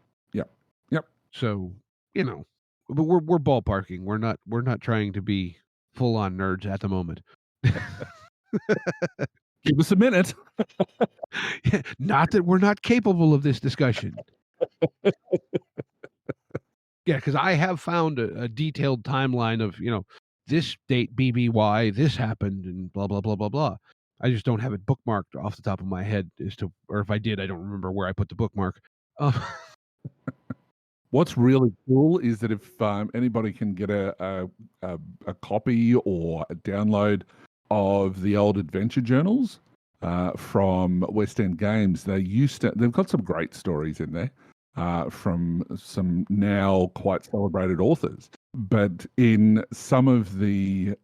So, but we're ballparking. We're not trying to be full on nerds at the moment. Give us a minute. Not that we're not capable of this discussion. Yeah, because I have found a detailed timeline of, this date BBY, this happened, and blah, blah, blah, blah, blah. I just don't have it bookmarked off the top of my head or if I did, I don't remember where I put the bookmark. What's really cool is that if anybody can get a copy or a download of the old adventure journals from West End Games, they've got some great stories in there from some now quite celebrated authors. But in some of the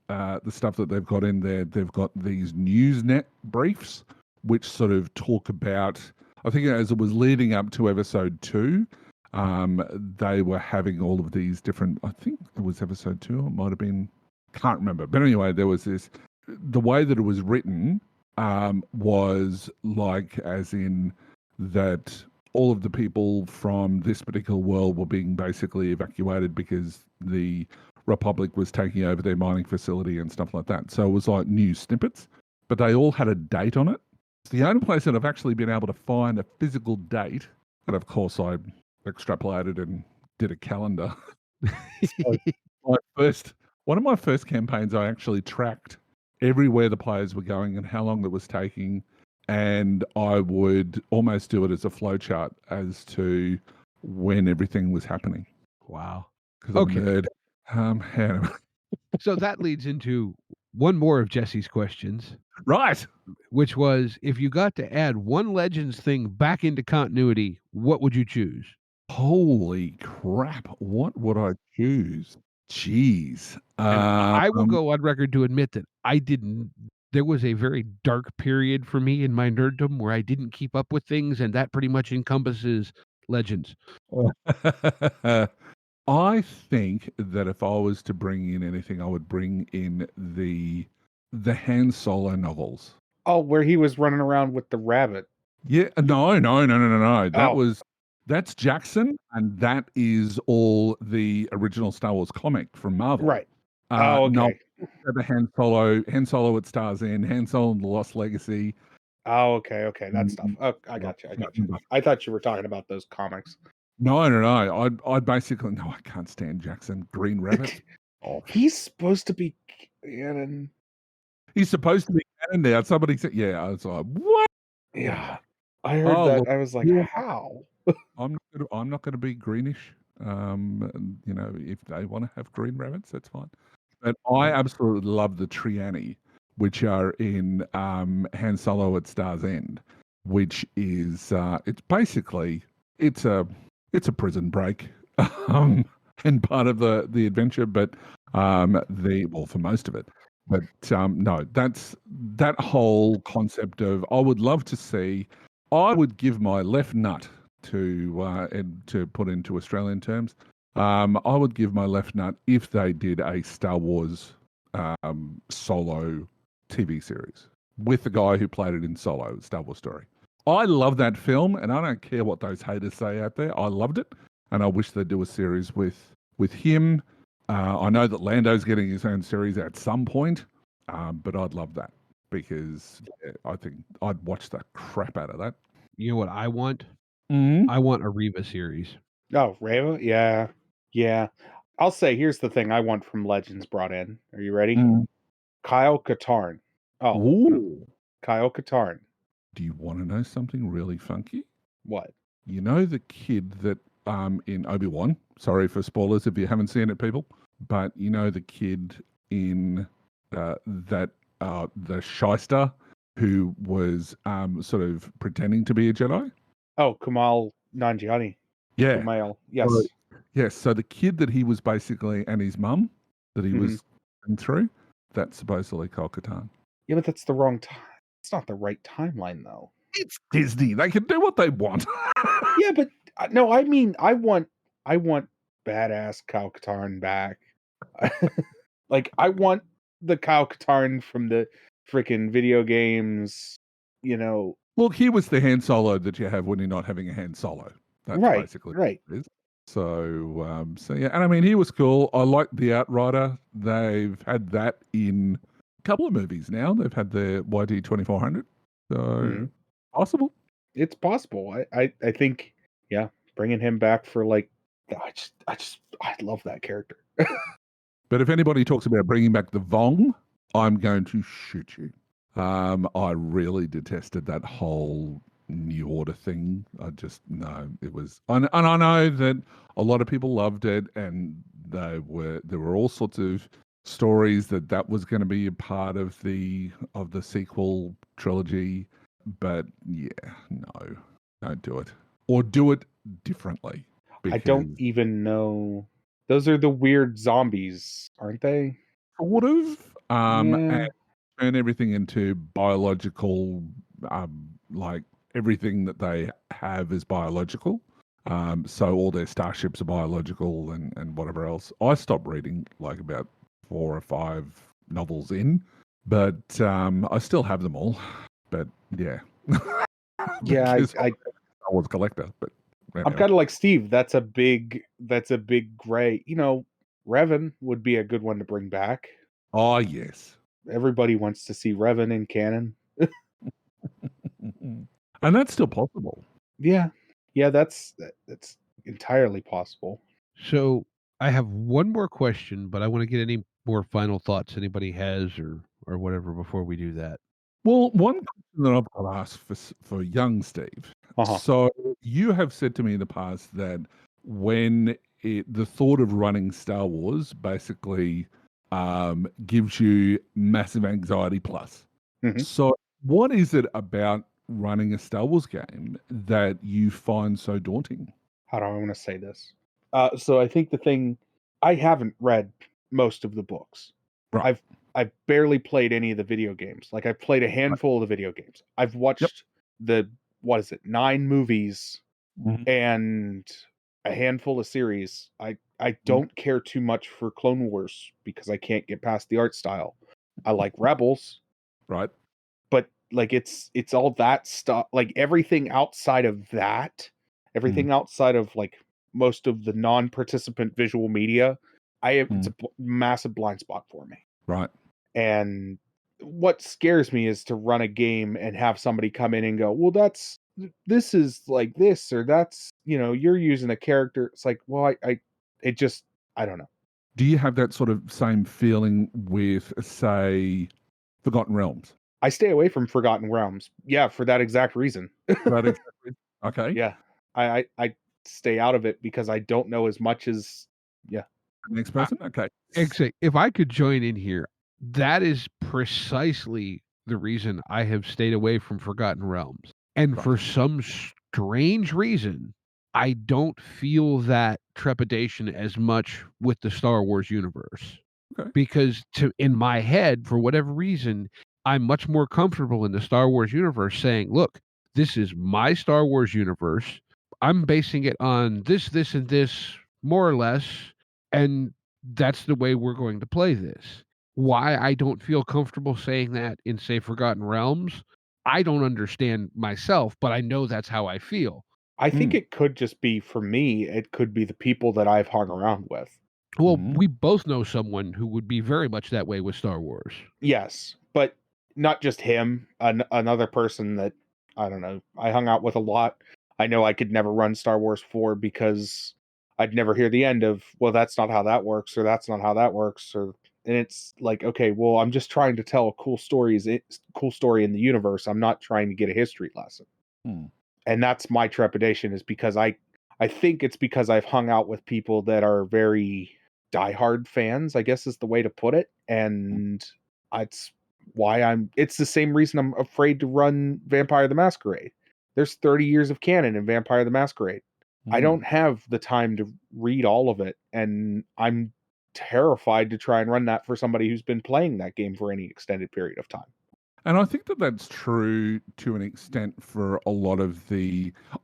stuff that they've got in there, they've got these Newsnet briefs, which sort of talk about, I think as it was leading up to episode 2, they were having all of these different, I think it was episode 2, it might have been, can't remember. But anyway, there was the way that it was written was like, as in that all of the people from this particular world were being basically evacuated because the Republic was taking over their mining facility and stuff like that. So it was like news snippets, but they all had a date on it. It's the only place that I've actually been able to find a physical date. And of course, I extrapolated and did a calendar. One of my first campaigns, I actually tracked everywhere the players were going and how long it was taking, and I would almost do it as a flowchart as to when everything was happening. Wow. Because I'm a nerd. Anyway. So that leads into one more of Jesse's questions. Right. Which was, if you got to add one Legends thing back into continuity, what would you choose? Holy crap. What would I choose? Jeez. I will go on record to admit that there was a very dark period for me in my nerddom where I didn't keep up with things, and that pretty much encompasses Legends. I think that if I was to bring in anything, I would bring in the Han Solo novels. Oh, where he was running around with the rabbit. Yeah, no. That's Jackson, and that is all the original Star Wars comic from Marvel. Right. Okay. No, the Han Solo at Star's End, Han Solo and the Lost Legacy. Oh, okay. That stuff. Oh, I got you. I thought you were talking about those comics. No. I basically, no, I can't stand Jackson. Green Rabbit. He's supposed to be canon. He's supposed to be canon now. Somebody said, yeah, I was like, what? Yeah. I heard that. Look, I was like, how? I'm not going to be greenish. If they want to have green rabbits, that's fine. But I absolutely love the Triani, which are in Han Solo at Star's End, which is it's basically it's a prison break and part of the adventure, but for most of it. But no, that whole concept of I would love to see. I would give my left nut to put into Australian terms. I would give my left nut if they did a Star Wars solo TV series with the guy who played it in Solo, Star Wars Story. I love that film, and I don't care what those haters say out there. I loved it, and I wish they'd do a series with him. I know that Lando's getting his own series at some point, but I'd love that because I think I'd watch the crap out of that. You know what I want? Mm-hmm. I want a Reva series. Oh, Reva? Yeah. Yeah. I'll say, here's the thing I want from Legends brought in. Are you ready? Kyle Katarn. Oh, Ooh. Kyle Katarn. Do you want to know something really funky? What? You know the kid that in Obi-Wan, sorry for spoilers if you haven't seen it, people, but you know the kid in the shyster who was sort of pretending to be a Jedi? Oh, Kamal Nanjiani. Yeah. Kumail. Yes. Yes. So the kid that he was basically, and his mum that he was going through, that's supposedly Kyle Katarn. Yeah, but that's the wrong time. It's not the right timeline, though. It's Disney. They can do what they want. Yeah, but no, I mean, I want badass Kyle Katarn back. Like, I want the Kyle Katarn from the freaking video games, you know. Look, he was the Han Solo that you have when you're not having a Han Solo. That's basically what it is. So, yeah, and I mean, he was cool. I like the Outrider. They've had that in a couple of movies now. They've had the YT 2400. So, possible. It's possible. I think, yeah, bringing him back for like, I love that character. But if anybody talks about bringing back the Vong, I'm going to shoot you. I really detested that whole New Order thing. No, it was, and I know that a lot of people loved it, and there were all sorts of stories that was going to be a part of the sequel trilogy. But yeah, no, don't do it, or do it differently. I don't even know. Those are the weird zombies, aren't they? Sort of. And turn everything into biological, like everything that they have is biological. So all their starships are biological and whatever else. I stopped reading like about 4 or 5 novels in, but I still have them all. But yeah. Yeah, I was a collector, but I'm kind of like Steve. That's a big gray. You know, Revan would be a good one to bring back. Oh yes. Everybody wants to see Revan in canon. And that's still possible. Yeah. Yeah, that's entirely possible. So I have one more question, but I want to get any more final thoughts anybody has or whatever before we do that. Well, one question that I've got to ask for young Steve. So you have said to me in the past that when the thought of running Star Wars basically gives you massive anxiety plus. So what is it about running a Star Wars game that you find so daunting? How do I want to say this? So I think the thing, I haven't read most of the books. Right. I've barely played any of the video games. Like, I've played a handful of the video games. I've watched 9 movies and a handful of series. I don't care too much for Clone Wars because I can't get past the art style. I like Rebels. Right. But like it's all that stuff, like everything outside of that, everything outside of like most of the non-participant visual media, it's a massive blind spot for me. Right. And what scares me is to run a game and have somebody come in and go, well, this is like this, or that's, you're using a character. It's like, well, I don't know. Do you have that sort of same feeling with, say, Forgotten Realms? I stay away from Forgotten Realms. Yeah, for that exact reason. Okay. Yeah. I stay out of it because I don't know as much as Next person? Okay. If I could join in here, that is precisely the reason I have stayed away from Forgotten Realms. And for some strange reason, I don't feel that trepidation as much with the Star Wars universe. Okay. because in my head, for whatever reason, I'm much more comfortable in the Star Wars universe saying, look, this is my Star Wars universe. I'm basing it on this, and this, more or less, and that's the way we're going to play this. Why I don't feel comfortable saying that in, say, Forgotten Realms, I don't understand myself, but I know that's how I feel. I think it could just be, for me, it could be the people that I've hung around with. Well, we both know someone who would be very much that way with Star Wars. Yes, but not just him. Another person that, I don't know, I hung out with a lot. I know I could never run Star Wars 4 because I'd never hear the end of, well, that's not how that works, or that's not how that works, and it's like, okay, well, I'm just trying to tell a cool story in the universe. I'm not trying to get a history lesson. And that's my trepidation, is because I think it's because I've hung out with people that are very diehard fans, I guess is the way to put it. And it's it's the same reason I'm afraid to run Vampire the Masquerade. There's 30 years of canon in Vampire the Masquerade. I don't have the time to read all of it, and I'm terrified to try and run that for somebody who's been playing that game for any extended period of time. And I think that that's true to an extent for a lot of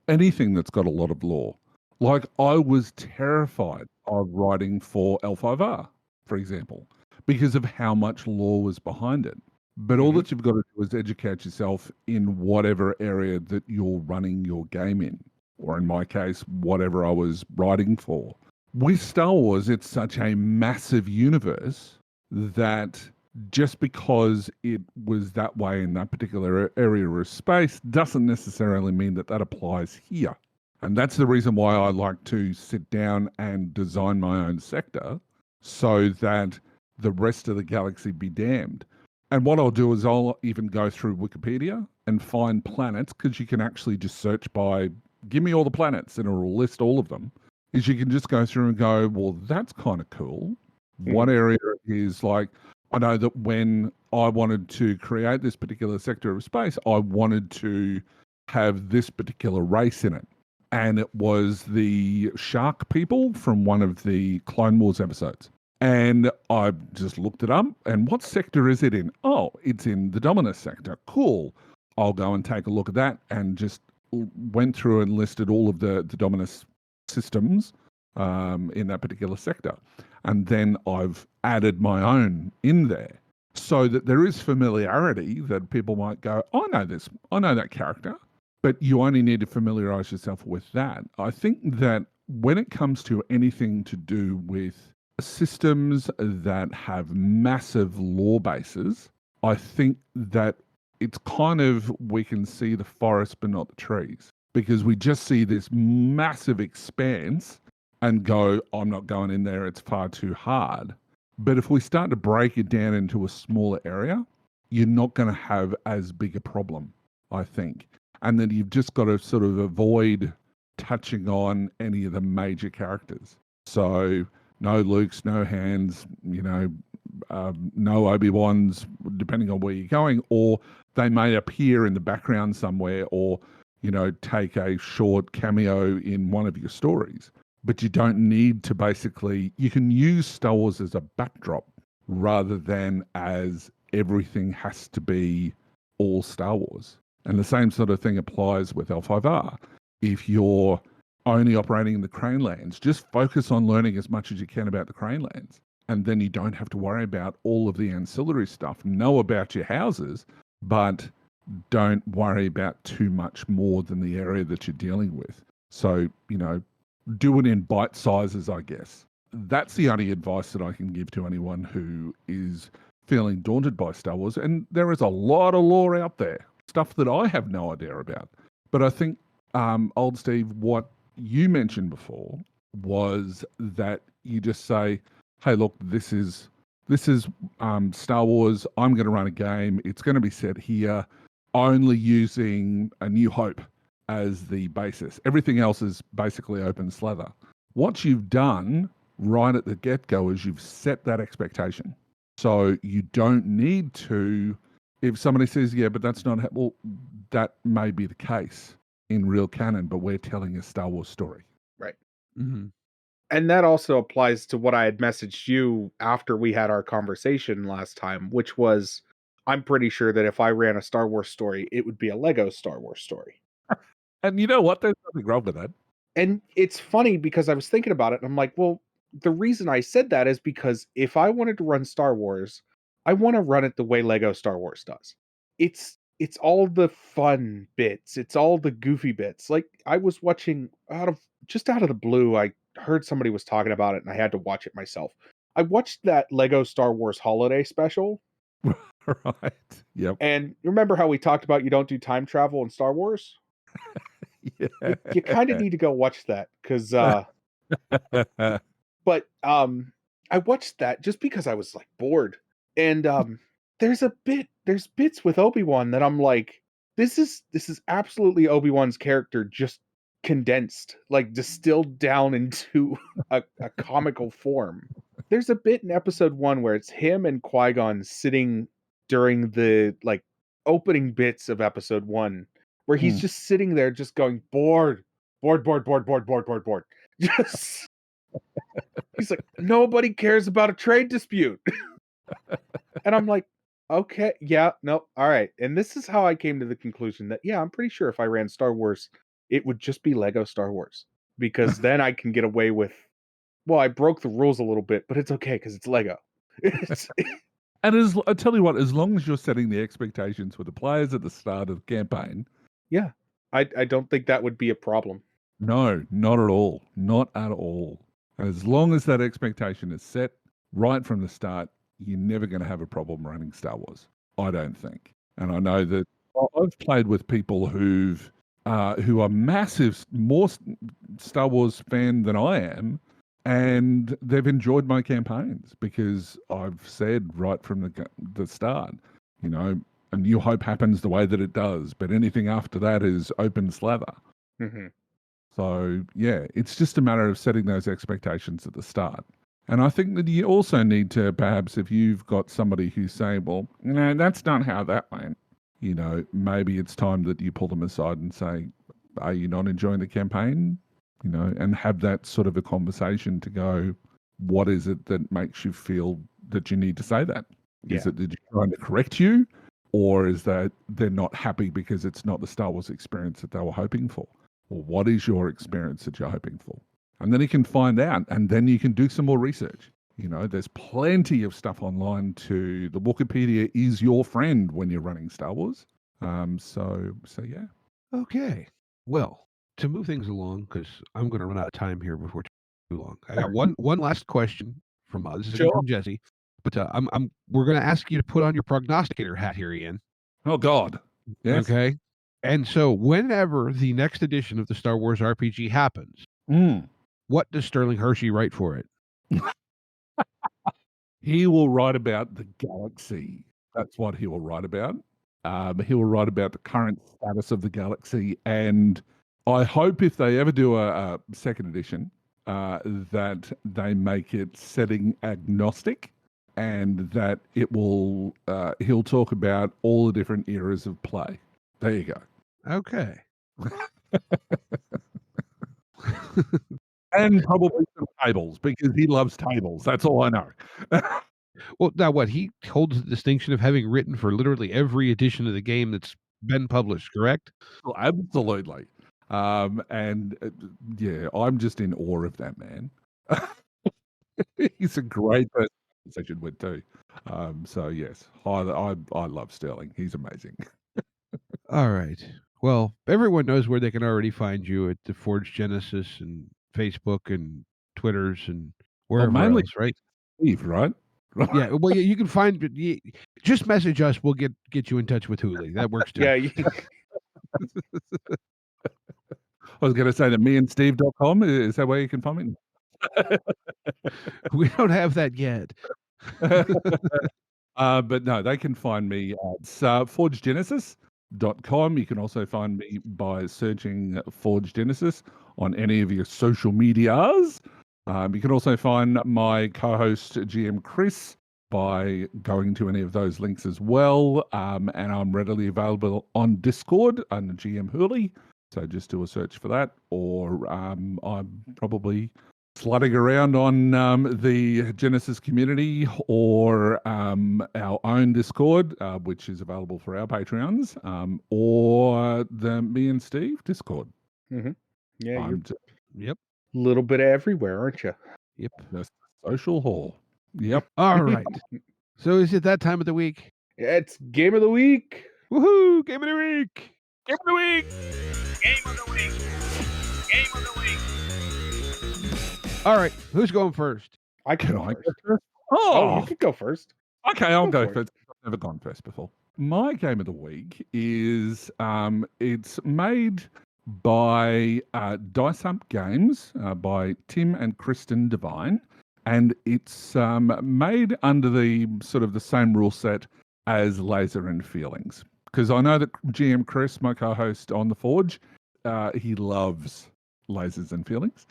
anything that's got a lot of lore. Like, I was terrified of writing for L5R, for example, because of how much lore was behind it. But all that you've got to do is educate yourself in whatever area that you're running your game in, or in my case, whatever I was writing for. With Star Wars, it's such a massive universe that just because it was that way in that particular area of space doesn't necessarily mean that that applies here. And that's the reason why I like to sit down and design my own sector, so that the rest of the galaxy be damned. And what I'll do is I'll even go through Wikipedia and find planets, because you can actually just search by, give me all the planets, and it'll list all of them. Is you can just go through and go, well, that's kind of cool. What area is like, I know that when I wanted to create this particular sector of space, I wanted to have this particular race in it. And it was the shark people from one of the Clone Wars episodes. And I just looked it up. And what sector is it in? Oh, it's in the Dominus sector. Cool. I'll go and take a look at that, and just went through and listed all of the Dominus systems in that particular sector. And then I've added my own in there, so that there is familiarity that people might go, I know this, I know that character, but you only need to familiarize yourself with that. I think that when it comes to anything to do with systems that have massive lore bases, I think that it's kind of, we can see the forest but not the trees, because we just see this massive expanse and go, I'm not going in there, it's far too hard. But if we start to break it down into a smaller area, you're not going to have as big a problem, I think. And then you've just got to sort of avoid touching on any of the major characters. So no Luke's, no Han's, no Obi-Wan's, depending on where you're going, or they may appear in the background somewhere, or, take a short cameo in one of your stories. But you don't need to you can use Star Wars as a backdrop rather than as everything has to be all Star Wars. And the same sort of thing applies with L5R. If you're only operating in the Crane Lands, just focus on learning as much as you can about the Crane Lands. And then you don't have to worry about all of the ancillary stuff. Know about your houses, but don't worry about too much more than the area that you're dealing with. So, do it in bite sizes, I guess. That's the only advice that I can give to anyone who is feeling daunted by Star Wars. And there is a lot of lore out there, stuff that I have no idea about. But I think, Old Steve, what you mentioned before was that you just say, hey, look, this is Star Wars. I'm going to run a game. It's going to be set here, only using A New Hope as the basis. Everything else is basically open slather. What you've done right at the get-go is you've set that expectation. So you don't need to, if somebody says, yeah, but that's not, well, that may be the case in real canon, but we're telling a Star Wars story. Right. Mm-hmm. And that also applies to what I had messaged you after we had our conversation last time, which was I'm pretty sure that if I ran a Star Wars story, it would be a Lego Star Wars story. And you know what? There's nothing wrong with that. And it's funny because I was thinking about it and I'm like, well, the reason I said that is because if I wanted to run Star Wars, I want to run it the way Lego Star Wars does. It's all the fun bits, it's all the goofy bits. Like I was watching out of the blue, I heard somebody was talking about it and I had to watch it myself. I watched that Lego Star Wars holiday special. Right. Yep. And remember how we talked about you don't do time travel in Star Wars? Yeah. You kind of need to go watch that because but I watched that just because I was like bored. And there's bits with Obi-Wan that I'm like, this is absolutely Obi-Wan's character just condensed, like distilled down into a comical form. There's a bit in episode 1 where it's him and Qui-Gon sitting during the like opening bits of episode 1 where he's just sitting there just going bored. Just he's like, nobody cares about a trade dispute. And I'm like, okay, yeah, no, all right. And this is how I came to the conclusion that, yeah, I'm pretty sure if I ran Star Wars, it would just be Lego Star Wars. Because then I can get away with, well, I broke the rules a little bit, but it's okay because it's Lego. And I tell you what, as long as you're setting the expectations for the players at the start of the campaign, yeah, I don't think that would be a problem. no, not at all. Not at all. As long as that expectation is set right from the start, you're never going to have a problem running Star Wars. I don't think. And I know that I've played with people who are massive, more Star Wars fan than I am, and they've enjoyed my campaigns because I've said right from the start, you know, A New Hope happens the way that it does, but anything after that is open slather. Mm-hmm. So, yeah, it's just a matter of setting those expectations at the start. And I think that you also need to, perhaps, if you've got somebody who's saying, well, no, that's not how that went, you know, maybe it's time that you pull them aside and say, are you not enjoying the campaign? You know, and have that sort of a conversation to go, what is it that makes you feel that you need to say that? Is it that you're trying to correct you? Or is that they're not happy because it's not the Star Wars experience that they were hoping for? Or what is your experience that you're hoping for? And then you can find out, and then you can do some more research. You know, there's plenty of stuff online the Wikipedia is your friend when you're running Star Wars. So yeah. Okay. Well, to move things along, because I'm going to run out of time here before too long. I got one last question from this is from Jesse, but we're going to ask you to put on your prognosticator hat here, Ian. Oh God. Yes. Okay. And so, whenever the next edition of the Star Wars RPG happens, what does Sterling Hershey write for it? He will write about the galaxy. That's what he will write about. He will write about the current status of the galaxy. And I hope if they ever do a second edition, that they make it setting agnostic and that it will, he'll talk about all the different eras of play. There you go. Okay. And probably some tables because he loves tables. That's all I know. Well, now what? He holds the distinction of having written for literally every edition of the game that's been published, correct? Well, absolutely. And yeah, I'm just in awe of that man. He's a great person to session with too. So yes, I love Sterling. He's amazing. All right. Well, everyone knows where they can already find you at the Forge Genesis and Facebook and Twitters and wherever mainly else, right? Steve, right? Yeah. Well, you can find. Just message us. We'll get you in touch with Hooley. That works too. Yeah. I was going to say that meandsteve.com. Is that where you can find me? We don't have that yet. But no, they can find me at forgegenesis.com. You can also find me by searching Forge Genesis on any of your social medias. You can also find my co-host GM Chris by going to any of those links as well. And I'm readily available on Discord under GM Hurley. So just do a search for that, or I'm probably slutting around on the Genesis community or our own Discord, which is available for our Patreons, or the Me and Steve Discord. Yeah, you're I'm Yep. a little bit everywhere, aren't you? Yep. just social hall. Yep. All right. So is it that time of the week? It's game of the week. Woohoo! Game of the week. Game of the week. Game of the week. Game of the week. All right. Who's going first? I can Can go I first. go first? Oh, you Oh, could go first. okay, I'll Go go for it. first. I've never gone first before. My game of the week is it's made by Dice Up Games by Tim and Kristen Devine, and it's made under the sort of the same rule set as Laser and Feelings. Because I know that GM Chris, my co-host on the Forge, he loves Lasers and Feelings.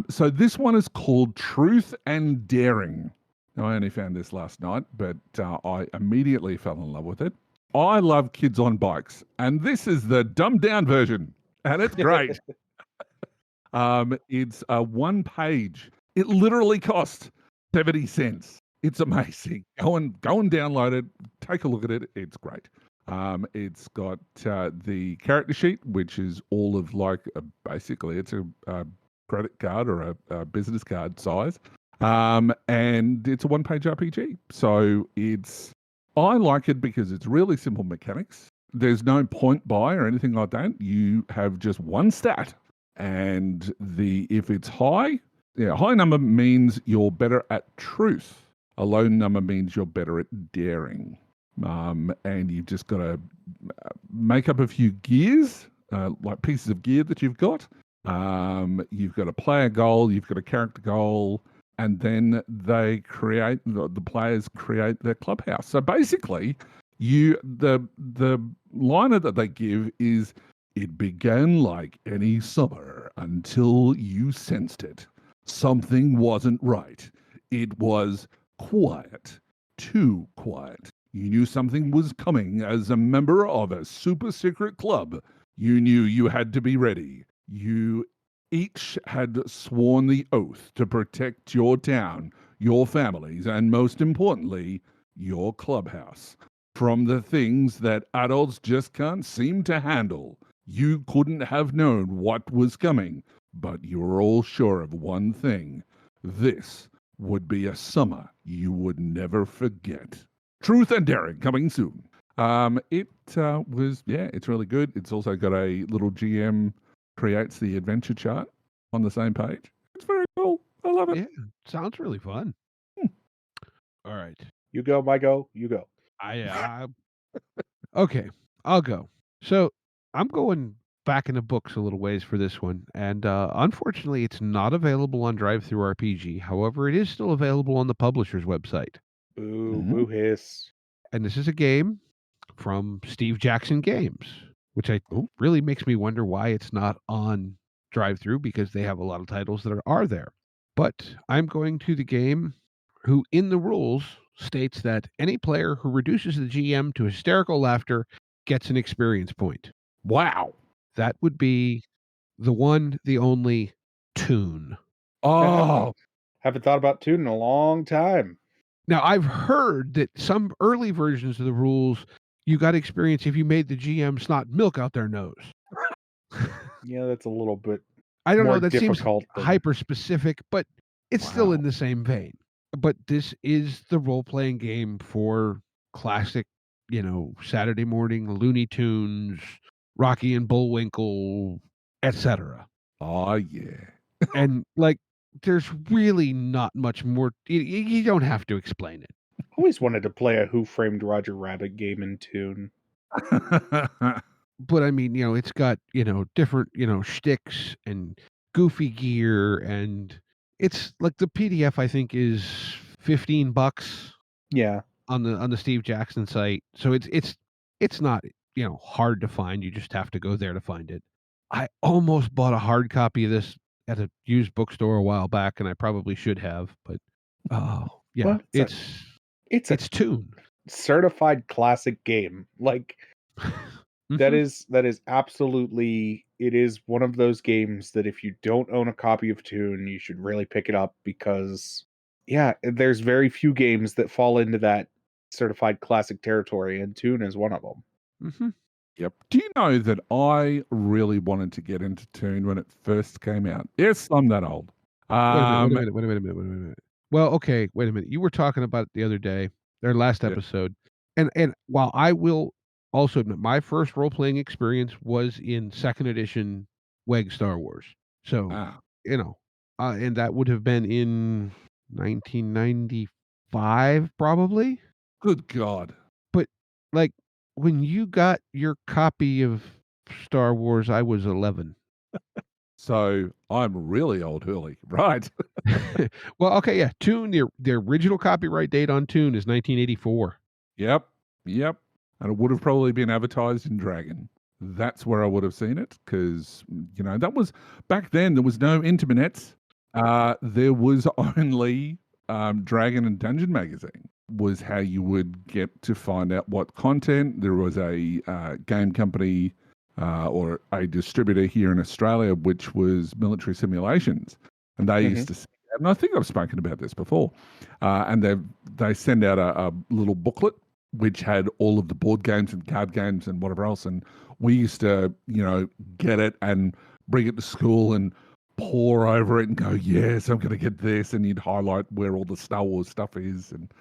So this one is called Truth and Daring. Now, I only found this last night, but I immediately fell in love with it. I love kids on bikes, and this is the dumbed down version, and it's great. It's a 1 page. It literally cost 70 cents. It's amazing. Go and download it. Take a look at it. It's great. It's got the character sheet, which is all of basically it's a credit card or a business card size. And it's a 1 page RPG. So I like it because it's really simple mechanics. There's no point buy or anything like that. You have just one stat. And if it's high number means you're better at truth. A low number means you're better at daring. And you've just got to make up a few gears, like pieces of gear that you've got. You've got a player goal, you've got a character goal, and then the players create their clubhouse. So basically, the liner that they give is, "It began like any summer until you sensed it. Something wasn't right. It was quiet, too quiet. You knew something was coming as a member of a super secret club. You knew you had to be ready. You each had sworn the oath to protect your town, your families, and most importantly, your clubhouse from the things that adults just can't seem to handle. You couldn't have known what was coming, but you were all sure of one thing. This would be a summer you would never forget." Truth and Daring, coming soon. It's really good. It's also got a little GM creates the adventure chart on the same page. It's very cool. I love it. Yeah. Sounds really fun. All right. You go, my go, you go. Okay, I'll go. So I'm going back in the books a little ways for this one, and unfortunately, it's not available on DriveThruRPG. However, it is still available on the publisher's website. Boo, boo hiss. And this is a game from Steve Jackson Games, which Ooh. really makes me wonder why it's not on DriveThru, because they have a lot of titles that are there. But I'm going to the game who, in the rules, states that any player who reduces the GM to hysterical laughter gets an experience point. Wow. That would be the one, the only Tune. Oh, Haven't thought about Toon in a long time. Now, I've heard that some early versions of the rules, you got experience if you made the GM snot milk out their nose. Yeah, that's a little bit I don't more know, that seems difficult than- hyper specific, but it's still Wow. in the same vein. But this is the role-playing game for classic, Saturday morning Looney Tunes, Rocky and Bullwinkle, etc. Oh, yeah. And there's really not much more. You don't have to explain it. Always wanted to play a Who Framed Roger Rabbit game in Toon. But I mean, it's got, different, shticks and goofy gear, and it's like the PDF I think is $15 Yeah. on the Steve Jackson site. So it's not, hard to find. You just have to go there to find it. I almost bought a hard copy of this at a used bookstore a while back, and I probably should have, but yeah, Well, it's a it's Toon. certified classic game. Like that Mhm. is absolutely it is one of those games that if you don't own a copy of Toon, you should really pick it up because, yeah, there's very few games that fall into that certified classic territory, and Toon is one of them. Mm-hmm. Yep. Do you know that I really wanted to get into Toon when it first came out? Yes, I'm that old. Wait a minute. Well, okay, wait a minute. You were talking about it the other day, or last Yeah. episode, and while I will also admit my first role playing experience was in second edition WEG Star Wars. So Ah, you know, and that would have been in 1995, probably. good God. But like when you got your copy of Star Wars, I was 11. So I'm really old, Hurley. Right. Well, okay, yeah. Toon, the original copyright date on Toon is 1984. Yep. Yep. And it would have probably been advertised in Dragon. That's where I would have seen it because, that was back then, there was no internet. There was only Dragon and Dungeon magazine was how you would get to find out what content. There was a game company or a distributor here in Australia, which was Military Simulations. And they used to, and I think I've spoken about this before, and they send out a little booklet which had all of the board games and card games and whatever else. And we used to, get it and bring it to school and pore over it and go, yes, I'm going to get this. And you'd highlight where all the Star Wars stuff is. And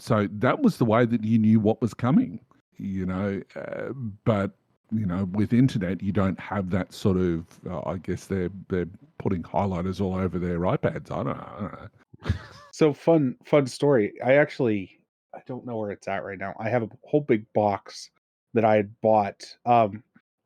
so that was the way that you knew what was coming, but, with internet, you don't have that sort of, I guess they're putting highlighters all over their iPads. I don't know. So fun story. I don't know where it's at right now. I have a whole big box that I had bought. I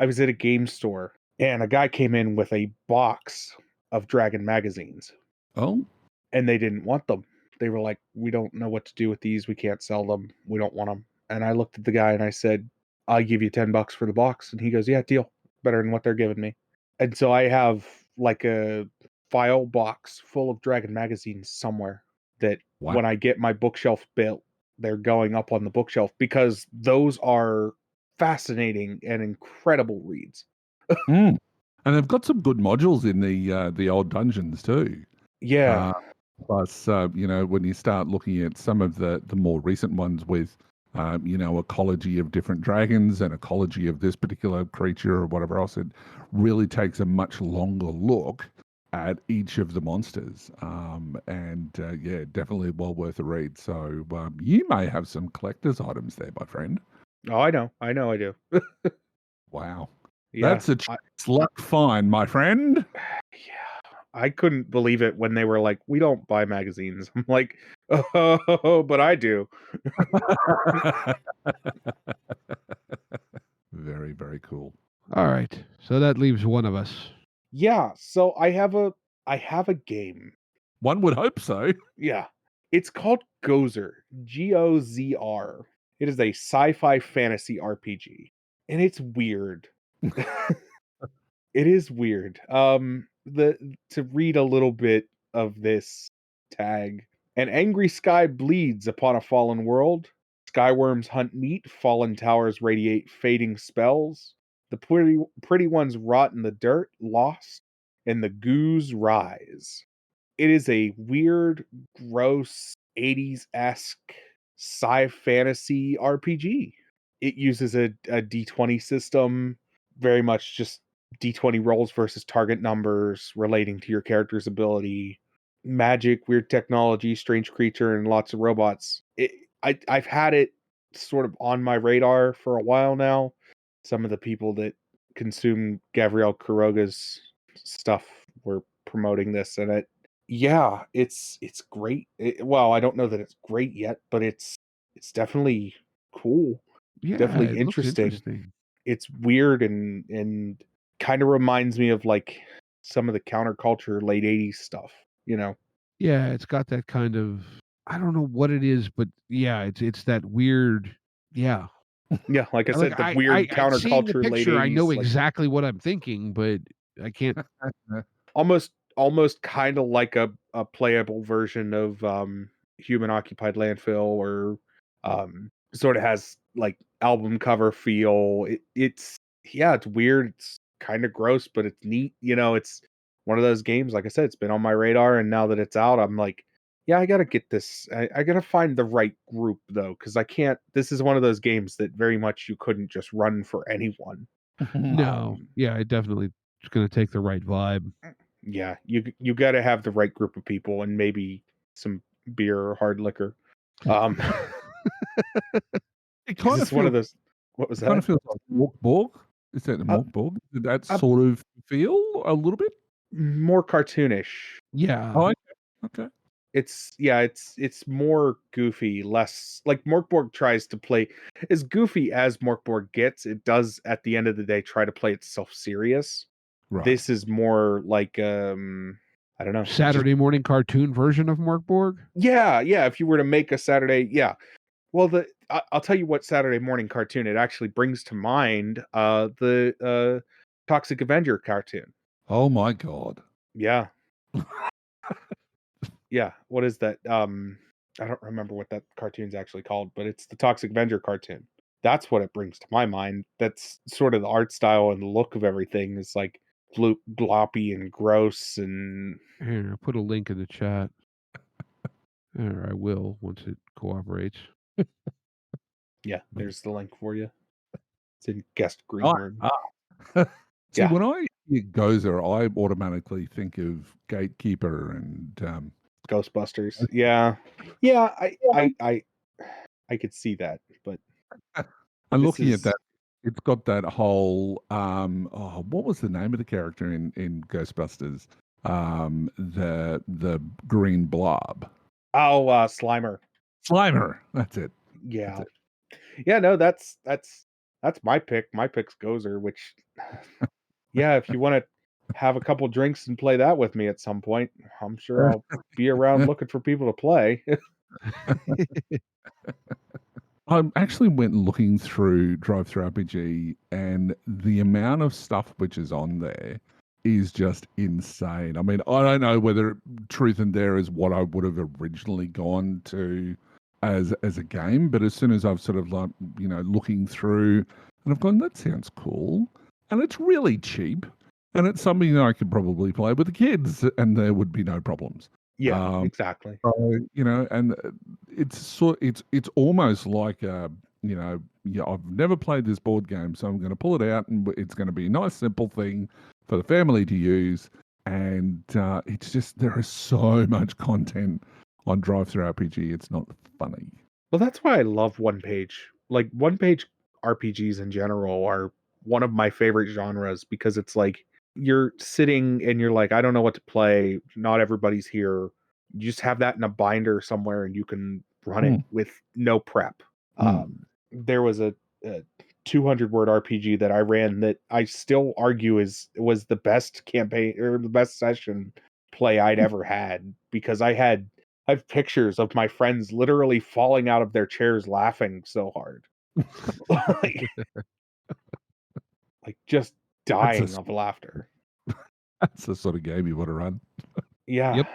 was at a game store and a guy came in with a box of Dragon magazines Oh, and they didn't want them. They were like, we don't know what to do with these. We can't sell them. We don't want them. And I looked at the guy and I said, I'll give you $10 for the box. And he goes, yeah, deal. Better than what they're giving me. And so I have like a file box full of Dragon magazines somewhere that wow. when I get my bookshelf built, they're going up on the bookshelf because those are fascinating and incredible reads. Mm. And they've got some good modules in the old dungeons too. Yeah. Plus, when you start looking at some of the more recent ones with, ecology of different dragons and ecology of this particular creature or whatever else, it really takes a much longer look at each of the monsters. Yeah, definitely well worth a read. So you may have some collector's items there, my friend. Oh, I know I do. Wow. Yeah. That's a luck find, my friend. Yeah. I couldn't believe it when they were like, we don't buy magazines. I'm like, oh, but I do. Very, very cool. All right. So that leaves one of us. Yeah, so I have a game. One would hope so. Yeah. It's called Gozer. Gozr. It is a sci-fi fantasy RPG. And it's weird. It is weird. To read a little bit of this tag. An angry sky bleeds upon a fallen world. Skyworms hunt meat, fallen towers radiate fading spells. The pretty ones rot in the dirt, lost, and the goos rise. It is a weird, gross, 80s-esque sci-fantasy RPG. It uses a D20 system, very much just D20 rolls versus target numbers relating to your character's ability. Magic, weird technology, strange creature, and lots of robots. I've had it sort of on my radar for a while now. Some of the people that consume Gabriel Quiroga's stuff were promoting this, and it's great. Well, I don't know that it's great yet, but it's definitely cool. Yeah, Definitely it looks interesting. It's weird and kind of reminds me of like some of the counterculture late 80s stuff, Yeah, it's got that kind of, I don't know what it is, but yeah, it's that weird, yeah. Yeah, like I said, the I weird seeing the counterculture late picture, I 80s, know like exactly what I'm thinking, but I can't. almost kind of like a playable version of Human Occupied Landfill, or sort of has like album cover feel. It's weird. It's kind of gross, but it's neat. It's one of those games. Like I said, it's been on my radar, and now that it's out, I'm like, yeah, I gotta get this. I gotta find the right group though, because I can't. This is one of those games that very much you couldn't just run for anyone. No, yeah, it definitely it's going to take the right vibe. Yeah, you got to have the right group of people, and maybe some beer or hard liquor. It 'Cause kind of it's one of feels those. What was kind that? of feels like Mork Borg. Is that the Uh, Mork Borg? Did that uh, sort of feel a little bit? More cartoonish. Yeah. Oh, okay. It's more goofy, less like Morkborg tries to play as goofy as Morkborg gets. It does at the end of the day try to play itself serious. Right. This is more like I don't know. Saturday morning cartoon version of Mark Borg. Yeah. If you were to make a Saturday, yeah. Well, I'll tell you what Saturday morning cartoon it actually brings to mind. The Toxic Avenger cartoon. Oh my god. Yeah. Yeah, what is that? I don't remember what that cartoon's actually called, but it's the Toxic Avenger cartoon. That's what it brings to my mind. That's sort of the art style and the look of everything is like gloppy and gross and Here, I'll put a link in the chat. Or I will once it cooperates. yeah, there's the link for you. It's in guest green Oh, room. See, Yeah. when I hear Gozer, I automatically think of Gatekeeper and Ghostbusters. Yeah. Yeah, I could see that, but I'm this looking at is that. It's got that whole what was the name of the character in Ghostbusters? The green blob. Slimer. Slimer. That's it. Yeah. That's Yeah, no, that's my pick. My pick's Gozer, which yeah, if you want to have a couple drinks and play that with me at some point, I'm sure I'll be around looking for people to play. I actually went looking through Drive-Thru RPG, and the amount of stuff which is on there is just insane. I mean, I don't know whether Truth and Dare is what I would have originally gone to as a game, but as soon as I've sort of like, looking through, and I've gone, that sounds cool, and it's really cheap, and it's something that I could probably play with the kids, and there would be no problems. Yeah, exactly. So, and it's almost like I've never played this board game, so I'm going to pull it out, and it's going to be a nice, simple thing for the family to use. And it's just there is so much content on Drive-Thru RPG. It's not funny. Well, that's why I love one page. Like one page RPGs in general are one of my favorite genres because it's like you're sitting and you're like, I don't know what to play. Not everybody's here. You just have that in a binder somewhere and you can run it with no prep. There was a 200-word RPG that I ran that I still argue was the best campaign or the best session play I'd ever had because I have pictures of my friends literally falling out of their chairs laughing so hard. like just dying of laughter. That's the sort of game you want to run. Yeah. Yep.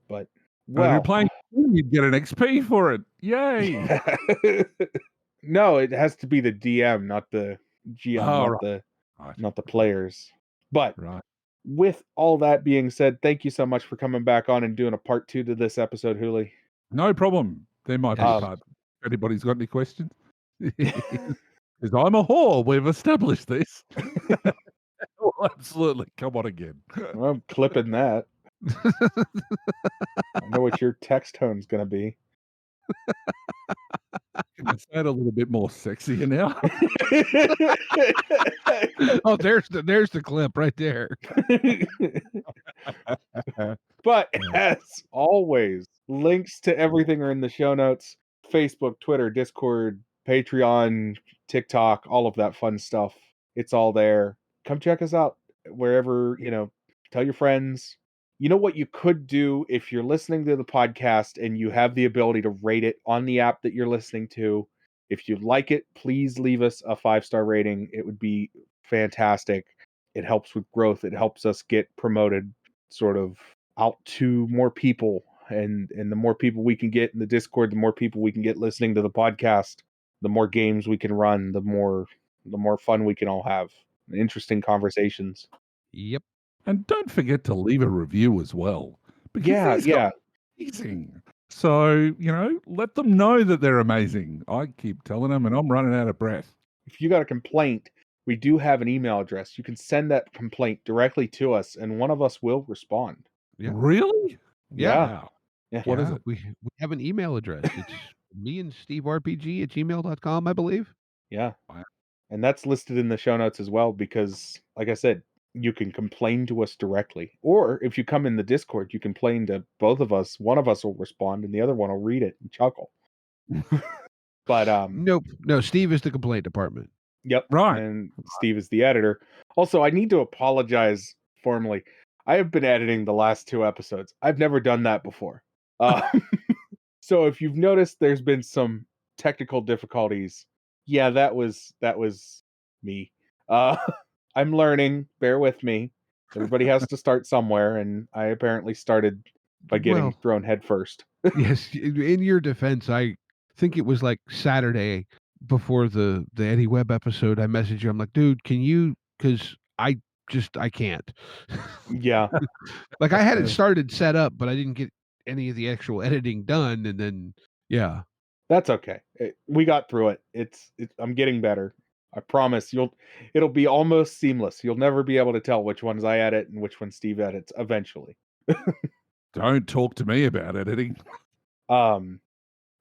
But If you're playing, you'd get an XP for it. Yay! No, it has to be the DM, not the GM, not the players. But with all that being said, thank you so much for coming back on and doing a part 2 to this episode, Hooli. No problem. There might be part. If anybody's got any questions? Because I'm a whore. We've established this. Well, absolutely. Come on again. Well, I'm clipping that. I know what your text tone's going to be. Can I say it a little bit more sexier now? Oh, there's the clip right there. But as always, links to everything are in the show notes. Facebook, Twitter, Discord, Patreon, TikTok, all of that fun stuff. It's all there. Come check us out wherever, tell your friends. You know what you could do if you're listening to the podcast and you have the ability to rate it on the app that you're listening to. If you like it, please leave us a 5-star rating. It would be fantastic. It helps with growth. It helps us get promoted sort of out to more people. And the more people we can get in the Discord, the more people we can get listening to the podcast, the more games we can run, the more fun we can all have. interesting conversations. Yep. And don't forget to leave a review as well. Because Yeah, these guys yeah. are amazing. So, let them know that they're amazing. I keep telling them and I'm running out of breath. If you got a complaint, we do have an email address. You can send that complaint directly to us, and one of us will respond. Yeah. Really? Yeah. Wow. Yeah. What is Yeah, it? we have an email address. It's meandsteverpg@gmail.com, I believe. Yeah. Wow. And that's listed in the show notes as well because, like I said, you can complain to us directly. Or if you come in the Discord, you can complain to both of us. One of us will respond and the other one will read it and chuckle. But Nope. No, Steve is the complaint department. yep. Right. And Steve is the editor. Also, I need to apologize formally. I have been editing the last 2 episodes. I've never done that before. So if you've noticed there's been some technical difficulties, yeah, that was me. I'm learning, bear with me. Everybody has to start somewhere, and I apparently started by getting Well, thrown head first. yes, in your defense, I think it was like Saturday before the Eddie Webb episode. I messaged you. I'm like, dude, can you? Because I can't. Yeah, Like I had it started set up, but I didn't get any of the actual editing done. And then, yeah, that's okay. We got through it. I'm getting better. I promise it'll be almost seamless. You'll never be able to tell which ones I edit and which ones Steve edits eventually. Don't talk to me about editing.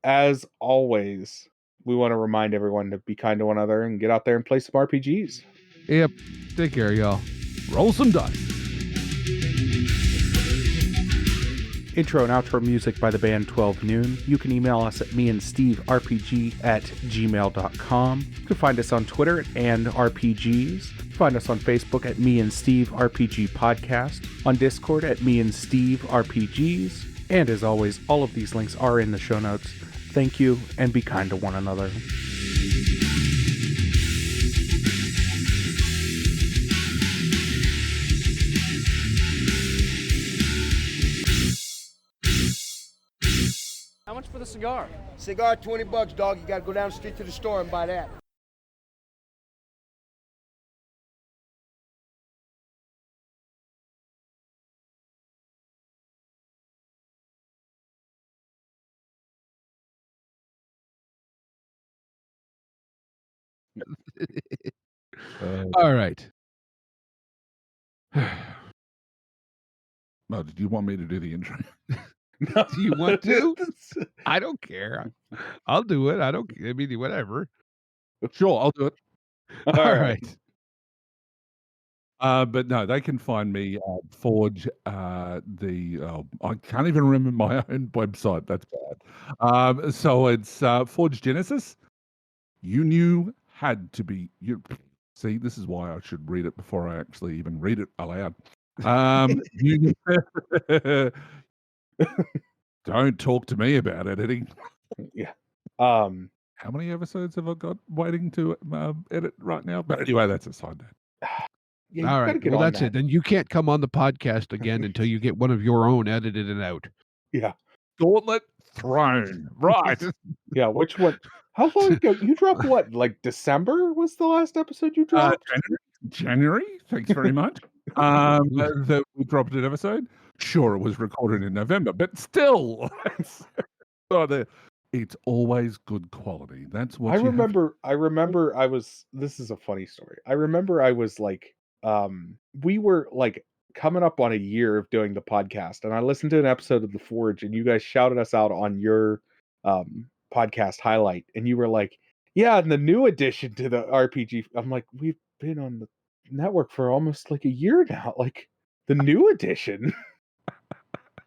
As always, we want to remind everyone to be kind to one another and get out there and play some RPGs. yep. Take care, y'all. Roll some dice. Intro and outro music by the band 12 Noon. You can email us at meandsteverpg@gmail.com. You can find us on Twitter and RPGs. Find us on Facebook at Me and Steve RPG Podcast, on Discord at Me and Steve RPGs, and as always, all of these links are in the show notes. Thank you, and be kind to one another. How much for the cigar? Cigar, $20, dog. You gotta go down the street to the store and buy that. All right. Oh, did you want me to do the intro? Do you want to? I don't care. I'll do it. I don't. I mean, whatever. Sure, I'll do it. All right. But no, they can find me at Forge. I can't even remember my own website. That's bad. So it's Forge Genesis. You knew had to be. See, this is why I should read it before I actually even read it aloud. Don't talk to me about editing. Yeah. How many episodes have I got waiting to edit right now? But anyway, that's a side note. Yeah, you All gotta right. get Well, on that's that. it. Then you can't come on the podcast again until you get one of your own edited and out. Yeah. Gauntlet thrown. Right. Yeah, which one? How long ago? You dropped what? Like December was the last episode you dropped? January. Thanks very much. That we dropped an episode. Sure, it was recorded in November, but still, it's always good quality. That's what I remember. I was. This is a funny story. I remember I was like, we were like coming up on a year of doing the podcast, and I listened to an episode of The Forge, and you guys shouted us out on your podcast highlight, and you were like, "Yeah, and the new addition to the RPG." I'm like, we've been on the network for almost like a year now. Like the new edition.